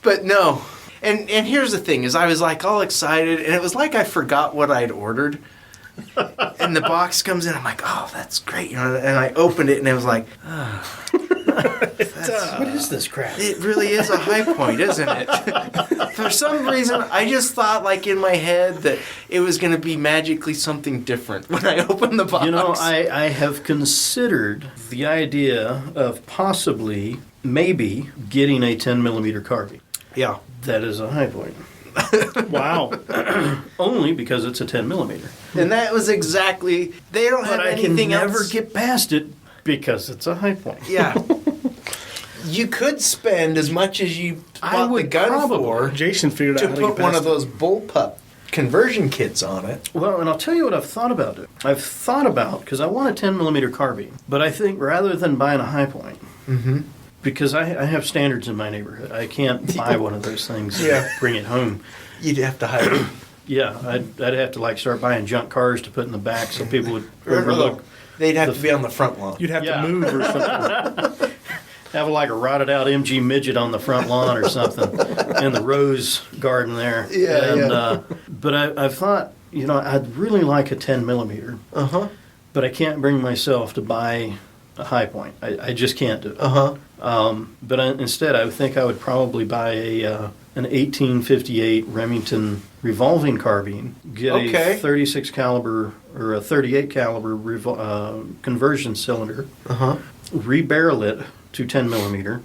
But no. And here's the thing, is I was like all excited, and it was like I forgot what I'd ordered. And the box comes in, I'm like, oh, that's great. You know, and I opened it, and it was like, what is this crap? it really is a High Point, isn't it? For some reason, I just thought, like, in my head that it was going to be magically something different when I opened the box. You know, I have considered the idea of possibly, maybe, getting a 10 millimeter carbine. Yeah. That is a High Point. Wow. Only because it's a 10 millimeter. And that was exactly, they don't have But I can anything never else. get past it because it's a High Point. Yeah. You could spend as much as you I bought the would gun probably. for Jason figured to out how to get put one past of those bullpup conversion kits on it. Well, and I'll tell you what I've thought about it. I've thought about, because I want a 10 millimeter carbine, but I think rather than buying a High Point, because I have standards in my neighborhood, I can't buy one of those things and bring it home. You'd have to hire it. Yeah, I'd have to like start buying junk cars to put in the back so people would overlook. They'd have to be on the front lawn. You'd have Yeah. to move or something. Have like a rotted out MG midget on the front lawn or something in the rose garden there. Yeah, and, but I've thought, I'd really like a 10 millimeter, Uh-huh. but I can't bring myself to buy a high point. I just can't do it. Uh-huh. But instead, I think I would probably buy an 1858 Remington revolving carbine, get a 36 caliber or a 38 caliber conversion cylinder, rebarrel it to 10 millimeter,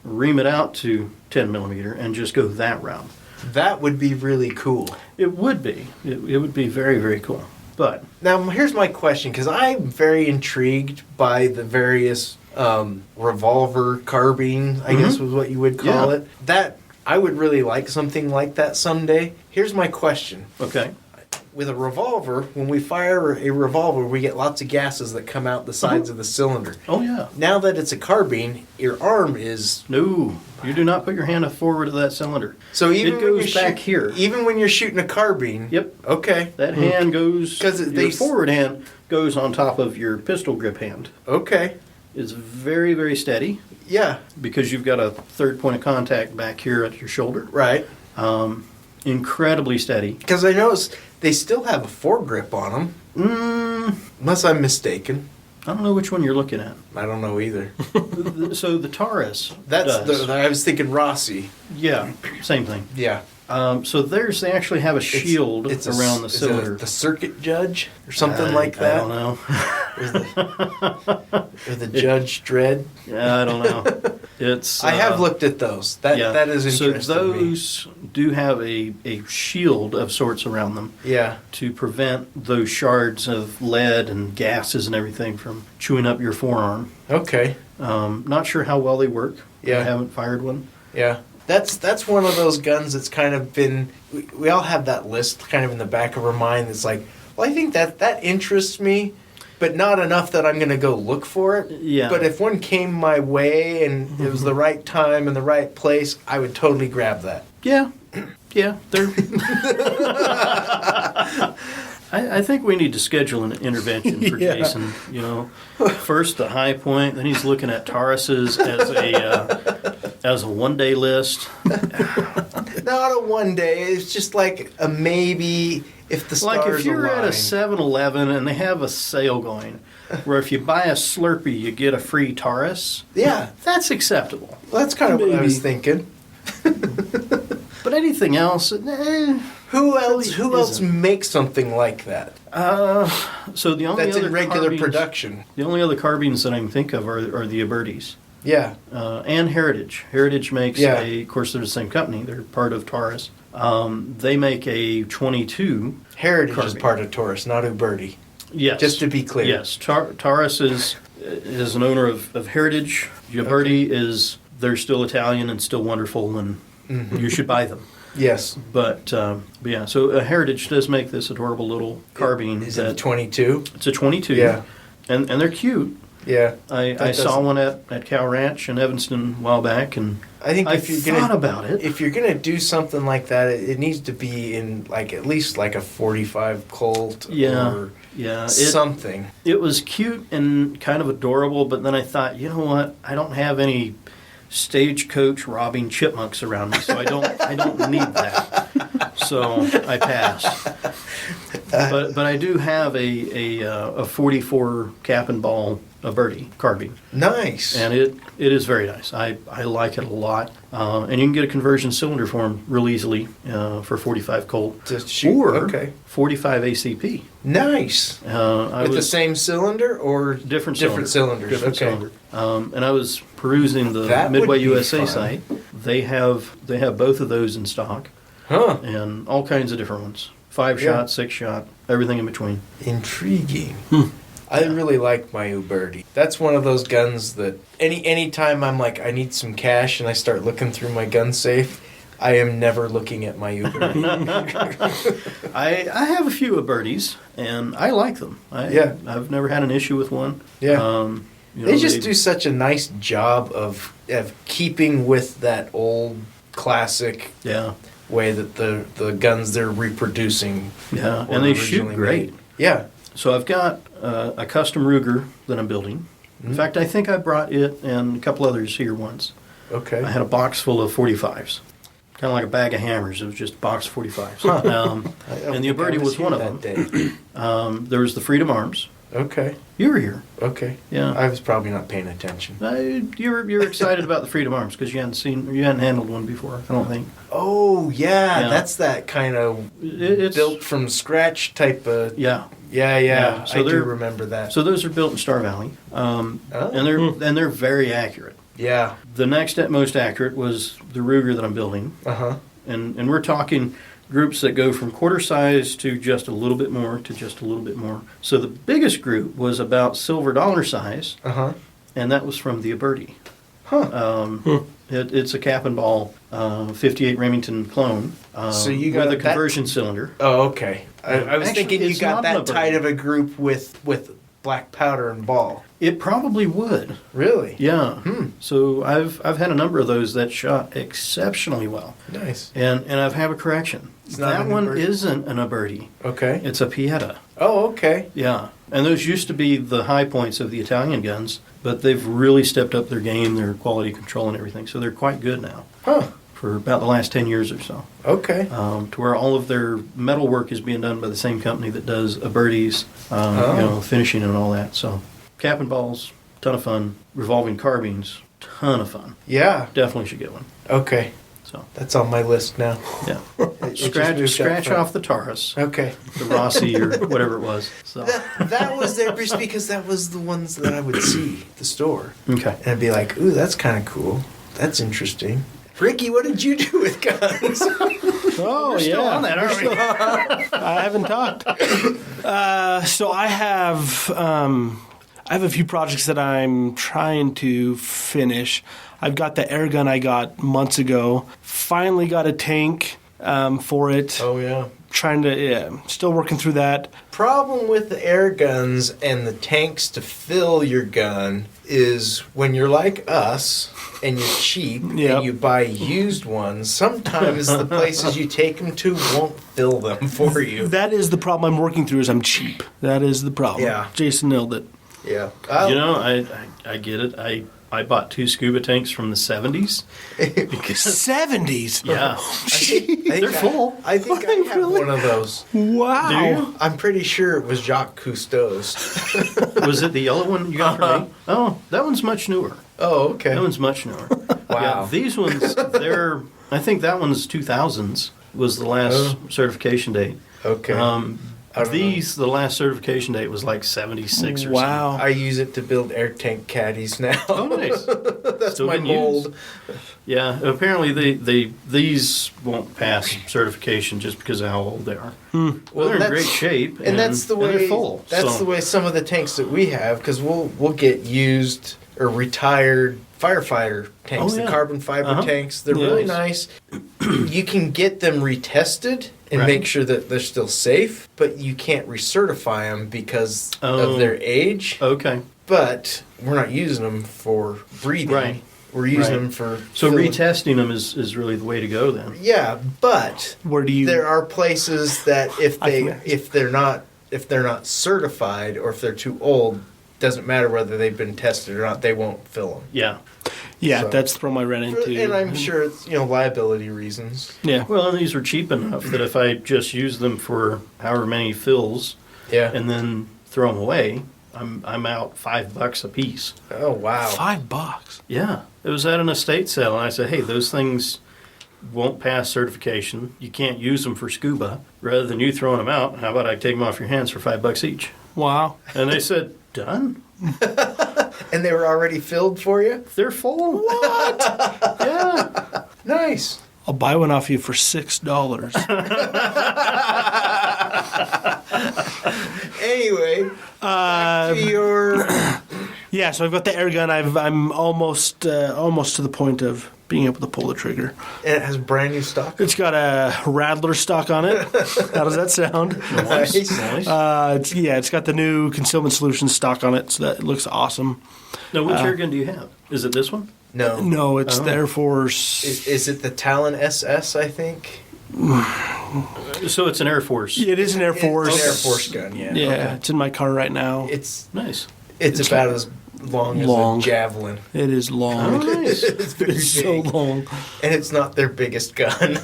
ream it out to 10 millimeter, and just go that route. That would be really cool. It would be. It would be very, very cool. But now here's my question, because I'm very intrigued by the various revolver carbine, I guess was what you would call it. That I would really like something like that someday. Here's my question. okay. With a revolver, when we fire a revolver, we get lots of gases that come out the sides of the cylinder. Oh yeah. Now that it's a carbine, your arm is... No, you do not put your hand forward of that cylinder. So even it when goes you're back here. Even when you're shooting a carbine... Yep. Okay. That hand goes... Because your forward hand goes on top of your pistol grip hand. Okay. It's very, very steady Yeah. because you've got a third point of contact back here at your shoulder. Right. Incredibly steady. Because I noticed they still have a foregrip on them. Unless I'm mistaken. I don't know which one you're looking at. I don't know either. So the Taurus That's does. I was thinking Rossi. Yeah, same thing. Yeah. So they actually have a shield around the cylinder. The circuit judge or something like that. I don't know. Or the Judge Dredd. Yeah, I don't know. It's. I have looked at those. That is interesting. So those do have a shield of sorts around them. Yeah. To prevent those shards of lead and gases and everything from chewing up your forearm. Okay. Not sure how well they work. Yeah. I haven't fired one. Yeah. That's one of those guns that's kind of been... We all have that list kind of in the back of our mind that's like, well, I think that interests me, but not enough that I'm going to go look for it. Yeah. But if one came my way and it was the right time and the right place, I would totally grab that. Yeah. Yeah. They're... I think we need to schedule an intervention for Jason. First the high point, then he's looking at Tauruses as a one-day list. Not a one day. It's just like a maybe if the stars Like if you're align. at a 7-Eleven and they have a sale going, where if you buy a Slurpee you get a free Taurus. Yeah, that's acceptable. well, that's kind of what I was thinking. But anything else, Who else makes something like that? So the only That's other in regular carbines- production. The only other carbines that I can think of are the Ubertis. Yeah. And Heritage. Heritage makes of course they're the same company, they're part of Taurus. They make a 22. Heritage is carbine. part of Taurus, not Uberti. Yes. Just to be clear. Yes. Taurus is an owner of Heritage. Uberti they're still Italian and still wonderful, and you should buy them. Yes. But yeah, so Heritage does make this adorable little carbine. Is it a 22? It's a 22. Yeah. And they're cute. Yeah. I saw one at Cow Ranch in Evanston a while back, and I think if you're thought about it. If you're gonna do something like that, it needs to be in at least a 45 Colt or something. It was cute and kind of adorable, but then I thought, you know what? I don't have any stagecoach robbing chipmunks around me, so I don't need that. So I passed. But I do have a 44 cap and ball Uberti carbine. Nice. And it is very nice. I like it a lot. And you can get a conversion cylinder for them real easily for 45 Colt. To shoot. Or 45 ACP. Nice. With the same cylinder or different cylinders? Different Okay. cylinder. And I was perusing the That Midway would be USA fun. site. They have both of those in stock. Huh. And all kinds of different ones. 5 Yeah. shot, 6 shot, everything in between. Intriguing. I really like my Uberti. That's one of those guns that any time I'm like, I need some cash and I start looking through my gun safe, I am never looking at my Uberti. I have a few Ubertis, and I like them. I've never had an issue with one. Yeah. They just do such a nice job of keeping with that old classic way that the guns they're reproducing. Yeah, were and they shoot originally great. made. Yeah. So I've got a custom Ruger that I'm building. In fact, I think I brought it and a couple others here once. Okay. I had a box full of 45s. Kind of like a bag of hammers. It was just a box of 45s. And the think I Uberti was here one of that them. day. There was the Freedom Arms. Okay. You were here. Okay. Yeah. I was probably not paying attention. You're excited about the Freedom Arms because you hadn't handled one before. I don't think. Oh yeah, Yeah. that's that kind of It's built from scratch type of. Yeah. Yeah. So I do they're- remember that. So those are built in Star Valley, Oh. and they're very accurate. Yeah. The next most accurate was the Ruger that I'm building, and we're talking groups that go from quarter size to just a little bit more to just a little bit more. So the biggest group was about silver dollar size, and that was from the Uberti. It's a cap and ball 58 Remington clone So you got with a that- conversion cylinder. Oh, okay. I was Actually, thinking you it's got not an that Uberti. tight of a group with black powder and ball. It probably would. Really? Yeah. So I've had a number of those that shot exceptionally well. Nice. And I have a correction. It's not That an one Uberti. isn't an Uberti. Okay. It's a Pieta. Oh, okay. Yeah. And those used to be the high points of the Italian guns, but they've really stepped up their game, their quality control and everything. So they're quite good now Huh. for about the last 10 years or so. Okay. To where all of their metal work is being done by the same company that does Uberti's, finishing and all that. So cap and balls, ton of fun. Revolving carbines, ton of fun. Yeah. Definitely should get one. Okay. So That's on my list now. yeah, It just moved up scratch front. off the Taurus, Okay. the Rossi or whatever it was. So That was there just because that was the ones that I would see at the store. okay. And I'd be like, ooh, that's kind of cool. That's interesting. Ricky, what did you do with guns? Oh, We're still yeah. on that, aren't we? I haven't talked. So I have a few projects that I'm trying to finish. I've got the air gun I got months ago. Finally got a tank for it. Oh, yeah. Still working through that. Problem with the air guns and the tanks to fill your gun is when you're like us and you're cheap Yep. and you buy used ones, sometimes the places you take them to won't fill them for you. That is the problem I'm working through. Is I'm cheap. That is the problem. Yeah. Jason nailed it. Yeah. You know, I get it. I bought 2 scuba tanks from the 70s. Because 70s. yeah, they're full. I think I have one of those. Wow. Do you? I'm pretty sure it was Jacques Cousteau's. Was it the yellow one you got from me? Oh, that one's much newer. Oh, okay. That one's much newer. Wow. Yeah, these ones, I think that one's 2000s was the last certification date. Okay. I don't The last certification date was like 76 or Wow. I use it to build air tank caddies now. something. Oh, nice. That's Still my getting used. mold. Yeah, apparently these won't pass certification just because of how old they are. Well, they're in that's- great shape, And that's the way they're full. That's so. the way some of the tanks that we have, because we'll get used or retired firefighter tanks, Oh, yeah. the carbon fiber Uh-huh. tanks. They're Nice. really nice. You can get them retested and Right. make sure that they're still safe, but you can't recertify them because Oh. of their age. Okay. But we're not using them for breathing. Right. We're using Right. them for So filling- retesting them is really the way to go then. Yeah, but Where do you? there are places that if I they can- if they're not certified or if they're too old, doesn't matter whether they've been tested or not, they won't fill them. Yeah. Yeah, so- that's the problem I ran into. And I'm sure it's liability reasons. Yeah. Well, and these are cheap enough that if I just use them for however many fills Yeah. and then throw them away, I'm out $5 a piece. Oh wow. $5. Yeah. It was at an estate sale, and I said, hey, those things won't pass certification. You can't use them for scuba. Rather than you throwing them out, how about I take them off your hands for $5 each? Wow. And they said, done. And they were already filled for you? They're full. What? Yeah. Nice. I'll buy one off you for $6. Anyway, back to your Yeah, so I've got the air gun. I'm almost to the point of being able to pull the trigger. and it has brand new stock. It's got a Rattler stock on it. How does that sound? Nice. It's got the new Concealment Solutions stock on it, so that looks awesome. Now, which air gun do you have? Is it this one? No. No, it's Oh. the Air Force. Is it the Talon SS, I think? So it's an Air Force. It is an Air Force. It's an Air Force gun, yeah. Yeah, Okay. it's in my car right now. It's Nice. it's about as long Long. as a javelin. It is long. Nice. It's very It's so big. long. And it's not their biggest gun.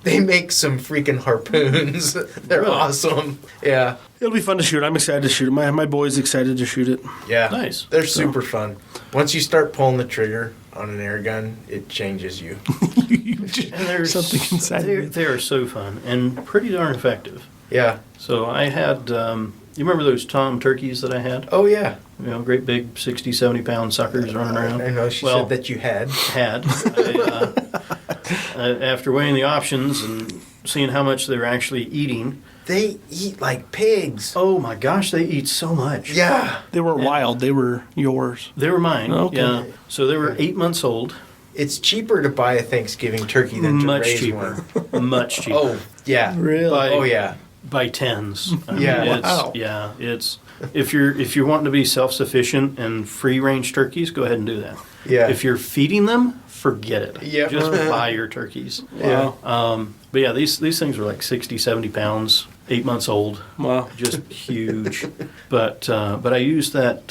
They make some freaking harpoons. They're Really? awesome. Yeah. It'll be fun to shoot. I'm excited to shoot it. My boy's excited to shoot it. Yeah. Nice. They're super fun. Once you start pulling the trigger on an air gun, it changes you. And there's Something inside They of me. are so fun and pretty darn effective. Yeah. So I had, you remember those Tom turkeys that I had? Oh, yeah. You know, great big 60, 70 pound suckers running around. I know she Well, said that you had. After weighing the options and seeing how much they were actually eating, They eat like pigs. oh my gosh, they eat so much. Yeah. They weren't Yeah. wild. They were yours. They were mine. Okay. Yeah. So they were 8 months old. It's cheaper to buy a Thanksgiving turkey than to Much raise cheaper. one. Much cheaper. Oh, yeah. Really? By- Oh, yeah. By tens. I mean, Yeah. It's, Wow. Yeah. It's if you're wanting to be self sufficient and free range turkeys, go ahead and do that. Yeah. If you're feeding them, forget it. Yep. Just buy your turkeys. Yeah. But yeah, these things are like 60, 70 pounds, 8 months old, Wow. just huge. But I used that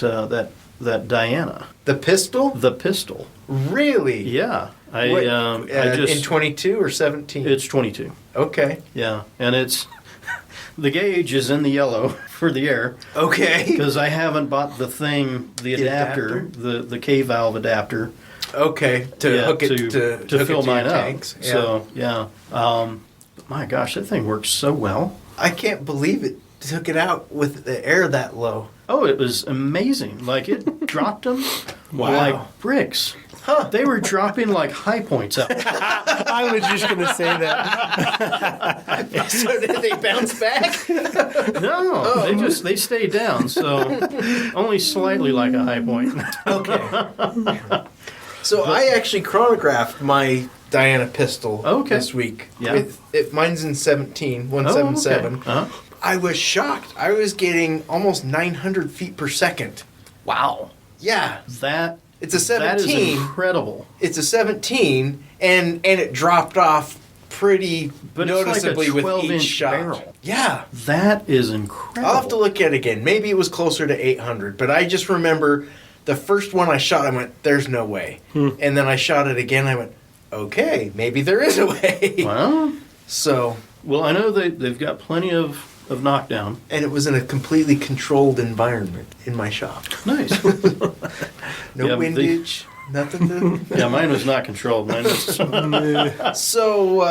Diana, The pistol? the pistol. Really? Yeah, I What, I just in 22 or 17? it's 22. Okay. Yeah, and it's the gauge is in the yellow for the air Okay. because I haven't bought the The adapter, the K valve adapter. Okay. To Yeah, hook it to to hook fill it to mine your up. tanks. Yeah. So yeah, my gosh, that thing works so well. I can't believe it took it out with the air that low. Oh, it was amazing. Like it dropped them Wow. like bricks. Huh. They were dropping like high points out. I was just going to say that. So did they bounce back? No, they stayed down. So only slightly like a high point. Okay. So I actually chronographed my Diana pistol Okay. this week. Yeah. Mine's in 17, Oh, 177. okay. Uh-huh. I was shocked. I was getting almost 900 feet per second. Wow, Yeah. that It's a that is 17. incredible. It's a 17, and it dropped off pretty But it's like a noticeably with each 12-inch shot. barrel. Yeah. That is incredible. I'll have to look at it again. Maybe it was closer to 800, but I just remember the first one I shot, I went, there's no way. And then I shot it again, I went, okay, maybe there is a way. Well, So, well, I know they've got plenty of knockdown. and it was in a completely controlled environment in my shop. Nice. No Yeah, windage, nothing to... Yeah, mine was not controlled. Mine was, So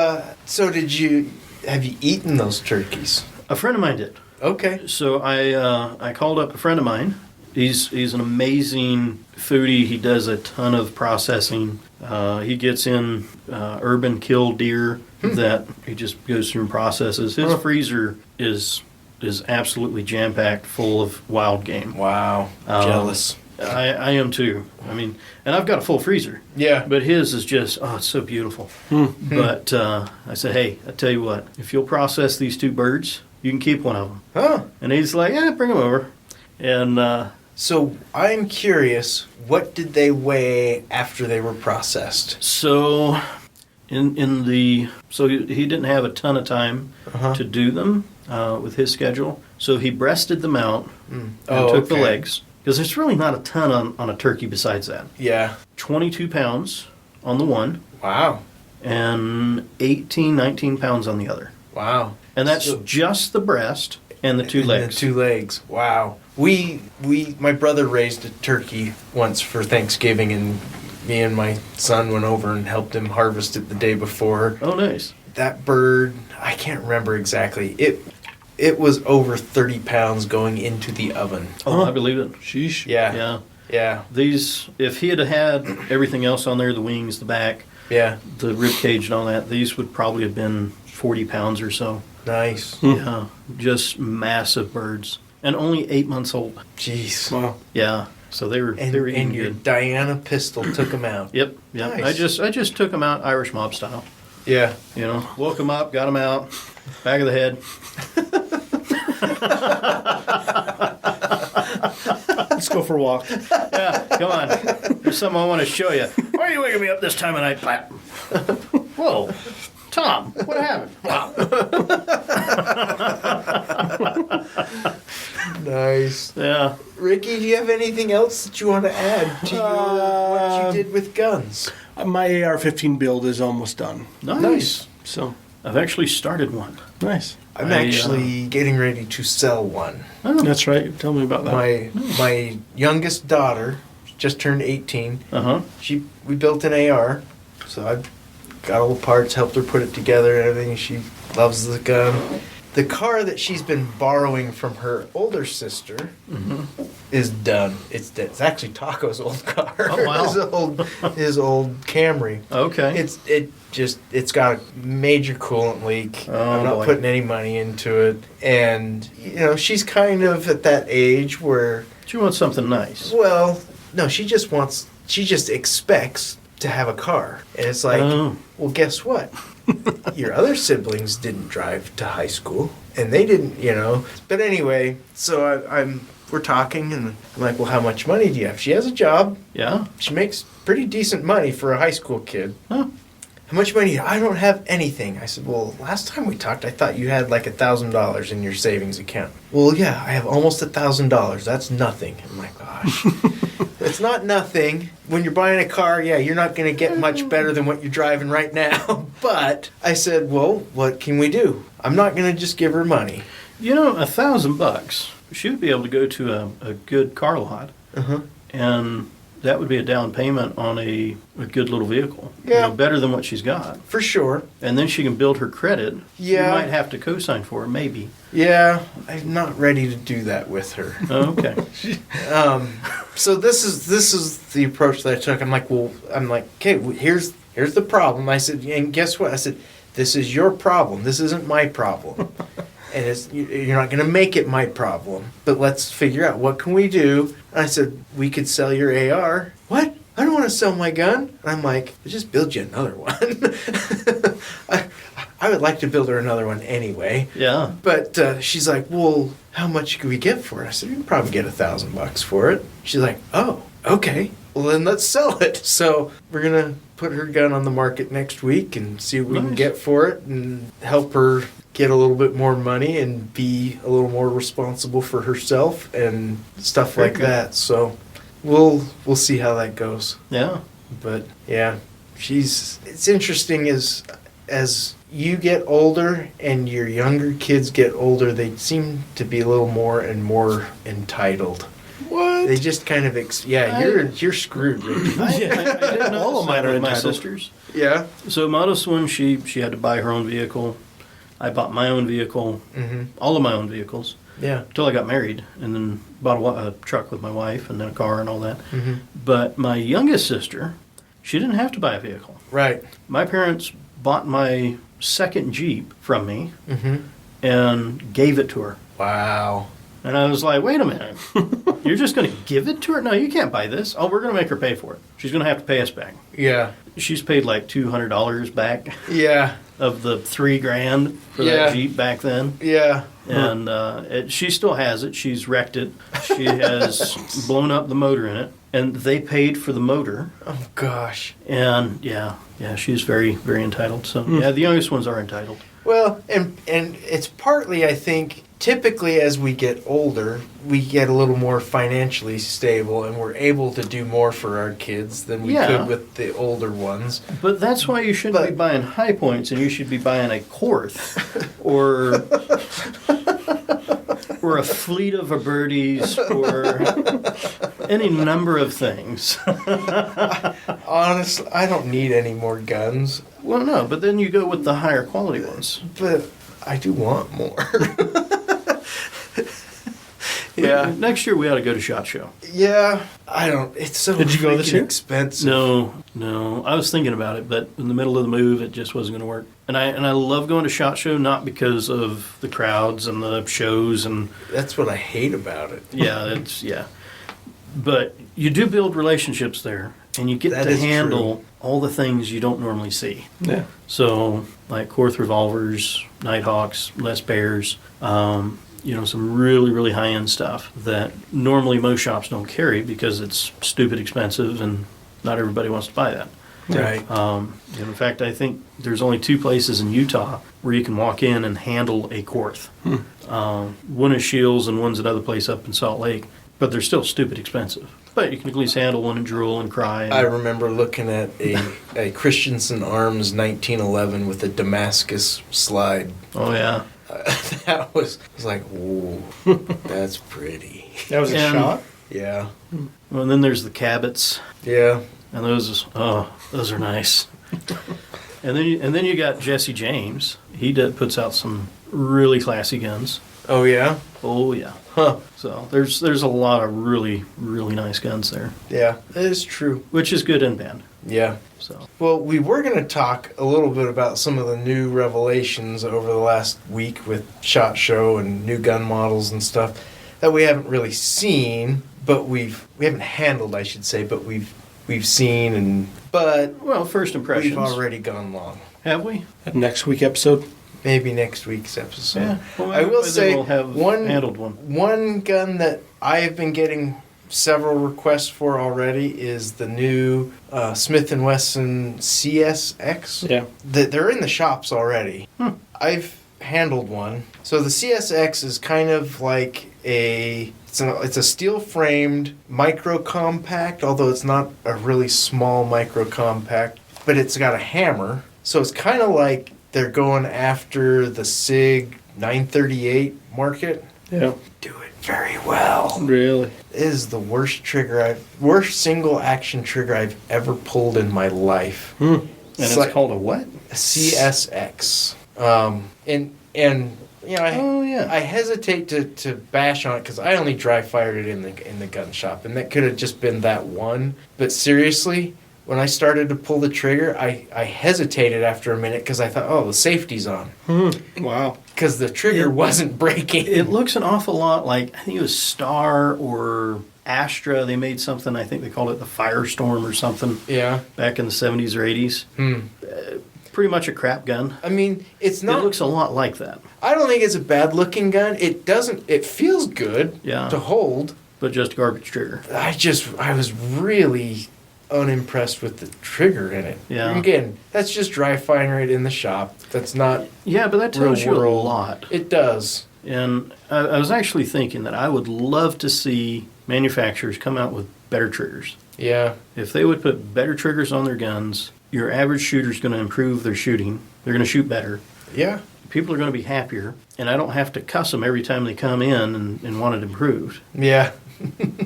have you eaten those turkeys? a friend of mine did. Okay. So I called up a friend of mine. He's an amazing foodie. He does a ton of processing. He gets in urban killed deer that he just goes through and processes. His freezer is absolutely jam packed full of wild game. Wow. Jealous. I am too. I mean, and I've got a full freezer. Yeah. But his is just, it's so beautiful. But I said, hey, I tell you what, if you'll process these two birds, you can keep one of them. Huh. And he's like, yeah, bring them over. And So I'm curious, what did they weigh after they were processed? so he didn't have a ton of time Uh-huh. to do them with his schedule. So he breasted them out and Oh, took the okay. legs. Because there's really not a ton on a turkey besides that. Yeah. 22 pounds on the one Wow. and 18, 19 pounds on the other. Wow. And that's So- just the breast and the two And legs. The 2 legs. Wow. My brother raised a turkey once for Thanksgiving, and me and my son went over and helped him harvest it the day before. Oh, nice. That bird, I can't remember exactly. It was over 30 pounds going into the oven. Oh, I believe it. Sheesh. Yeah. Yeah. Yeah. These, if he had had everything else on there, the wings, the back, Yeah. the rib cage and all that, these would probably have been 40 pounds or so. Nice. Yeah. Just massive birds. And only 8 months old. Jeez. Wow. Yeah. So they were And, eating and your good. Diana pistol took them out. Yep. Yep. Nice. I just took them out Irish mob style. Yeah. You know, woke them up, got them out, back of the head. Let's go for a walk. Yeah, come on. There's something I want to show you. Why are you waking me up this time of night? Whoa, Tom, what happened? Wow. Nice. Yeah. Ricky, do you have anything else that you want to add to what you did with guns? My AR-15 build is almost done. Nice. So I've actually started one. nice. I'm actually getting ready to sell one. Oh. That's right. Tell me about that. My youngest daughter just turned 18. Uh-huh. We built an AR, so I got all the parts, helped her put it together and everything. She loves the gun. The car that she's been borrowing from her older sister is done. It's actually Taco's old car. Oh, wow. his old Camry. Okay. It's got a major coolant leak. Oh, I'm not boy. putting any money into it, and she's kind of at that age where, She wants something nice. well, no, she just expects to have a car, and it's like, Oh. well, guess what? Your other siblings didn't drive to high school, and they didn't, But anyway, so we're talking, and I'm like, well, how much money do you have? She has a job. Yeah. She makes pretty decent money for a high school kid. Huh. How much money? I don't have anything. I said, well, last time we talked, I thought you had like $1,000 in your savings account. Well, yeah, I have almost $1,000. That's nothing. I'm like, gosh. It's not nothing. When you're buying a car, yeah, you're not going to get much better than what you're driving right now. But I said, well, what can we do? I'm not going to just give her money. $1,000. She would be able to go to a good car lot, Uh-huh. and that would be a down payment on a good little vehicle. Yeah. Better than what she's got. For sure. And then she can build her credit. Yeah. You might have to co-sign for her, maybe. Yeah, I'm not ready to do that with her. Oh, okay. So this is the approach that I took. I'm like, okay, here's the problem. I said, and guess what? I said, this is your problem. This isn't my problem. And you're not going to make it my problem. But let's figure out, what can we do? And I said, we could sell your AR. What? I don't want to sell my gun. And I'm like, I'll just build you another one. I would like to build her another one anyway. Yeah. But she's like, well, how much could we get for it? I said, we can probably get $1,000 for it. She's like, oh, okay. Well, then let's sell it. So we're going to put her gun on the market next week and see what we can get for it and help her get a little bit more money and be a little more responsible for herself and stuff like that. So we'll see how that goes. Yeah. But yeah, it's interesting as you get older and your younger kids get older, they seem to be a little more and more entitled. What? They just kind of you're screwed, Ricky. I didn't know All of mine are my entitled. sisters. Yeah. So modest one, she had to buy her own vehicle. I bought my own vehicle, all of my own vehicles, Yeah. until I got married, and then bought a truck with my wife, and then a car and all that. Mm-hmm. But my youngest sister, she didn't have to buy a vehicle. Right. My parents bought my second Jeep from me Mm-hmm. and gave it to her. Wow. And I was like, wait a minute. You're just going to give it to her? No, you can't buy this. Oh, we're going to make her pay for it. She's going to have to pay us back. Yeah. She's paid like $200 back Yeah. of the $3,000 for that Jeep back then. Yeah. And she still has it. She's wrecked it. She has blown up the motor in it. And they paid for the motor. Oh gosh. And yeah, she's very, very entitled. So yeah, the youngest ones are entitled. Well, and it's partly, I think, typically as we get older, we get a little more financially stable and we're able to do more for our kids than we could with the older ones. But that's why you shouldn't be buying High Points, and you should be buying a Korth or a fleet of Ubertis or any number of things. Honestly, I don't need any more guns, Well, no, but then you go with the higher quality ones. but I do want more. Yeah. Next year we ought to go to SHOT Show. Yeah, I don't. It's so Did you go this freaking year? expensive. No. I was thinking about it, but in the middle of the move, it just wasn't going to work. And I love going to SHOT Show, not because of the crowds and the shows and That's what I hate about it. yeah. But you do build relationships there, and you get That to is handle all the things you don't normally see. Yeah. So, like Korth revolvers, Nighthawks, Les Bears, some really, really high-end stuff that normally most shops don't carry because it's stupid expensive and not everybody wants to buy that. Right. And in fact, I think there's only 2 places in Utah where you can walk in and handle a Korth. One is Shields and one's another place up in Salt Lake, but they're still stupid expensive. But you can at least handle one and drool and cry. I remember looking at a Christensen Arms 1911 with a Damascus slide. Oh, yeah. That was like, whoa, that's pretty. That was a And- shot. Yeah. Well, and then there's the Cabots, Yeah. and those are nice. and then you got Jesse James. He puts out some really classy guns. Oh, yeah? Oh, yeah. Huh. So there's a lot of really, really nice guns there, Yeah, that is true. which is good and bad. Yeah. So Well, we were going to talk a little bit about some of the new revelations over the last week with SHOT Show and new gun models and stuff that we haven't really seen, but we haven't handled, I should say, but we've seen but well, first impressions. we've already gone long. Have we? Next week episode. Maybe next week's episode. Yeah. Well, I will then say we'll have handled one. One gun that I have been getting several requests for already is the new Smith & Wesson CSX. Yeah. They're in the shops already. I've handled one. So the CSX is kind of like it's a steel framed micro compact, although it's not a really small micro compact, but it's got a hammer. So it's kind of like they're going after the SIG 938 market. Yeah. Do it very well. Really. It is the worst single action trigger I've ever pulled in my life. And it's like called a what? a CSX. And you know, I hesitate to bash on it because I only dry fired it in the gun shop, and that could have just been that one. But seriously, when I started to pull the trigger, I hesitated after a minute because I thought, oh, the safety's on. Wow. Because the trigger wasn't breaking. It looks an awful lot like, I think it was Star or Astra. They made something, I think they called it the Firestorm or something Yeah. back in the 70s or 80s. Pretty much a crap gun. I mean, it's not. It looks a lot like that, I don't think it's a bad looking gun. It doesn't. It feels good Yeah. to hold. but just garbage trigger. I was really unimpressed with the trigger in it. Yeah. Again, that's just dry firing it in the shop. That's not. Yeah, but that tells you a Real world. lot. It does. And I was actually thinking that I would love to see manufacturers come out with better triggers. Yeah. If they would put better triggers on their guns, your average shooter's going to improve their shooting. They're going to shoot better. Yeah. People are going to be happier, and I don't have to cuss them every time they come in and want it improved. Yeah.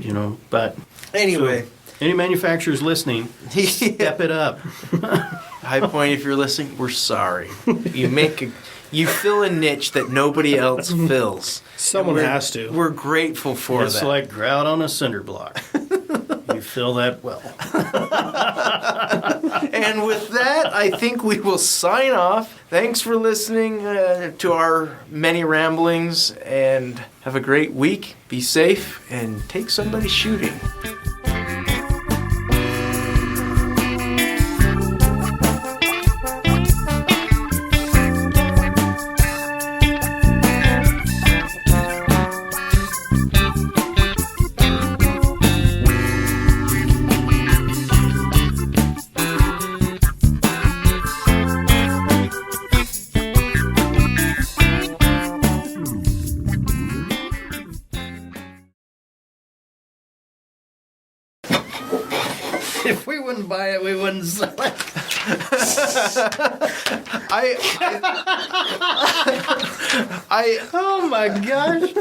You know, but Anyway. any manufacturers listening, step it up. High Point, if you're listening, we're sorry. You fill a niche that nobody else fills. Someone And has to. We're grateful for It's that. like grout on a cinder block. You fill that well. And with that, I think we will sign off. Thanks for listening to our many ramblings, and have a great week. Be safe and take somebody shooting. If we wouldn't buy it, we wouldn't sell it. I Oh my gosh.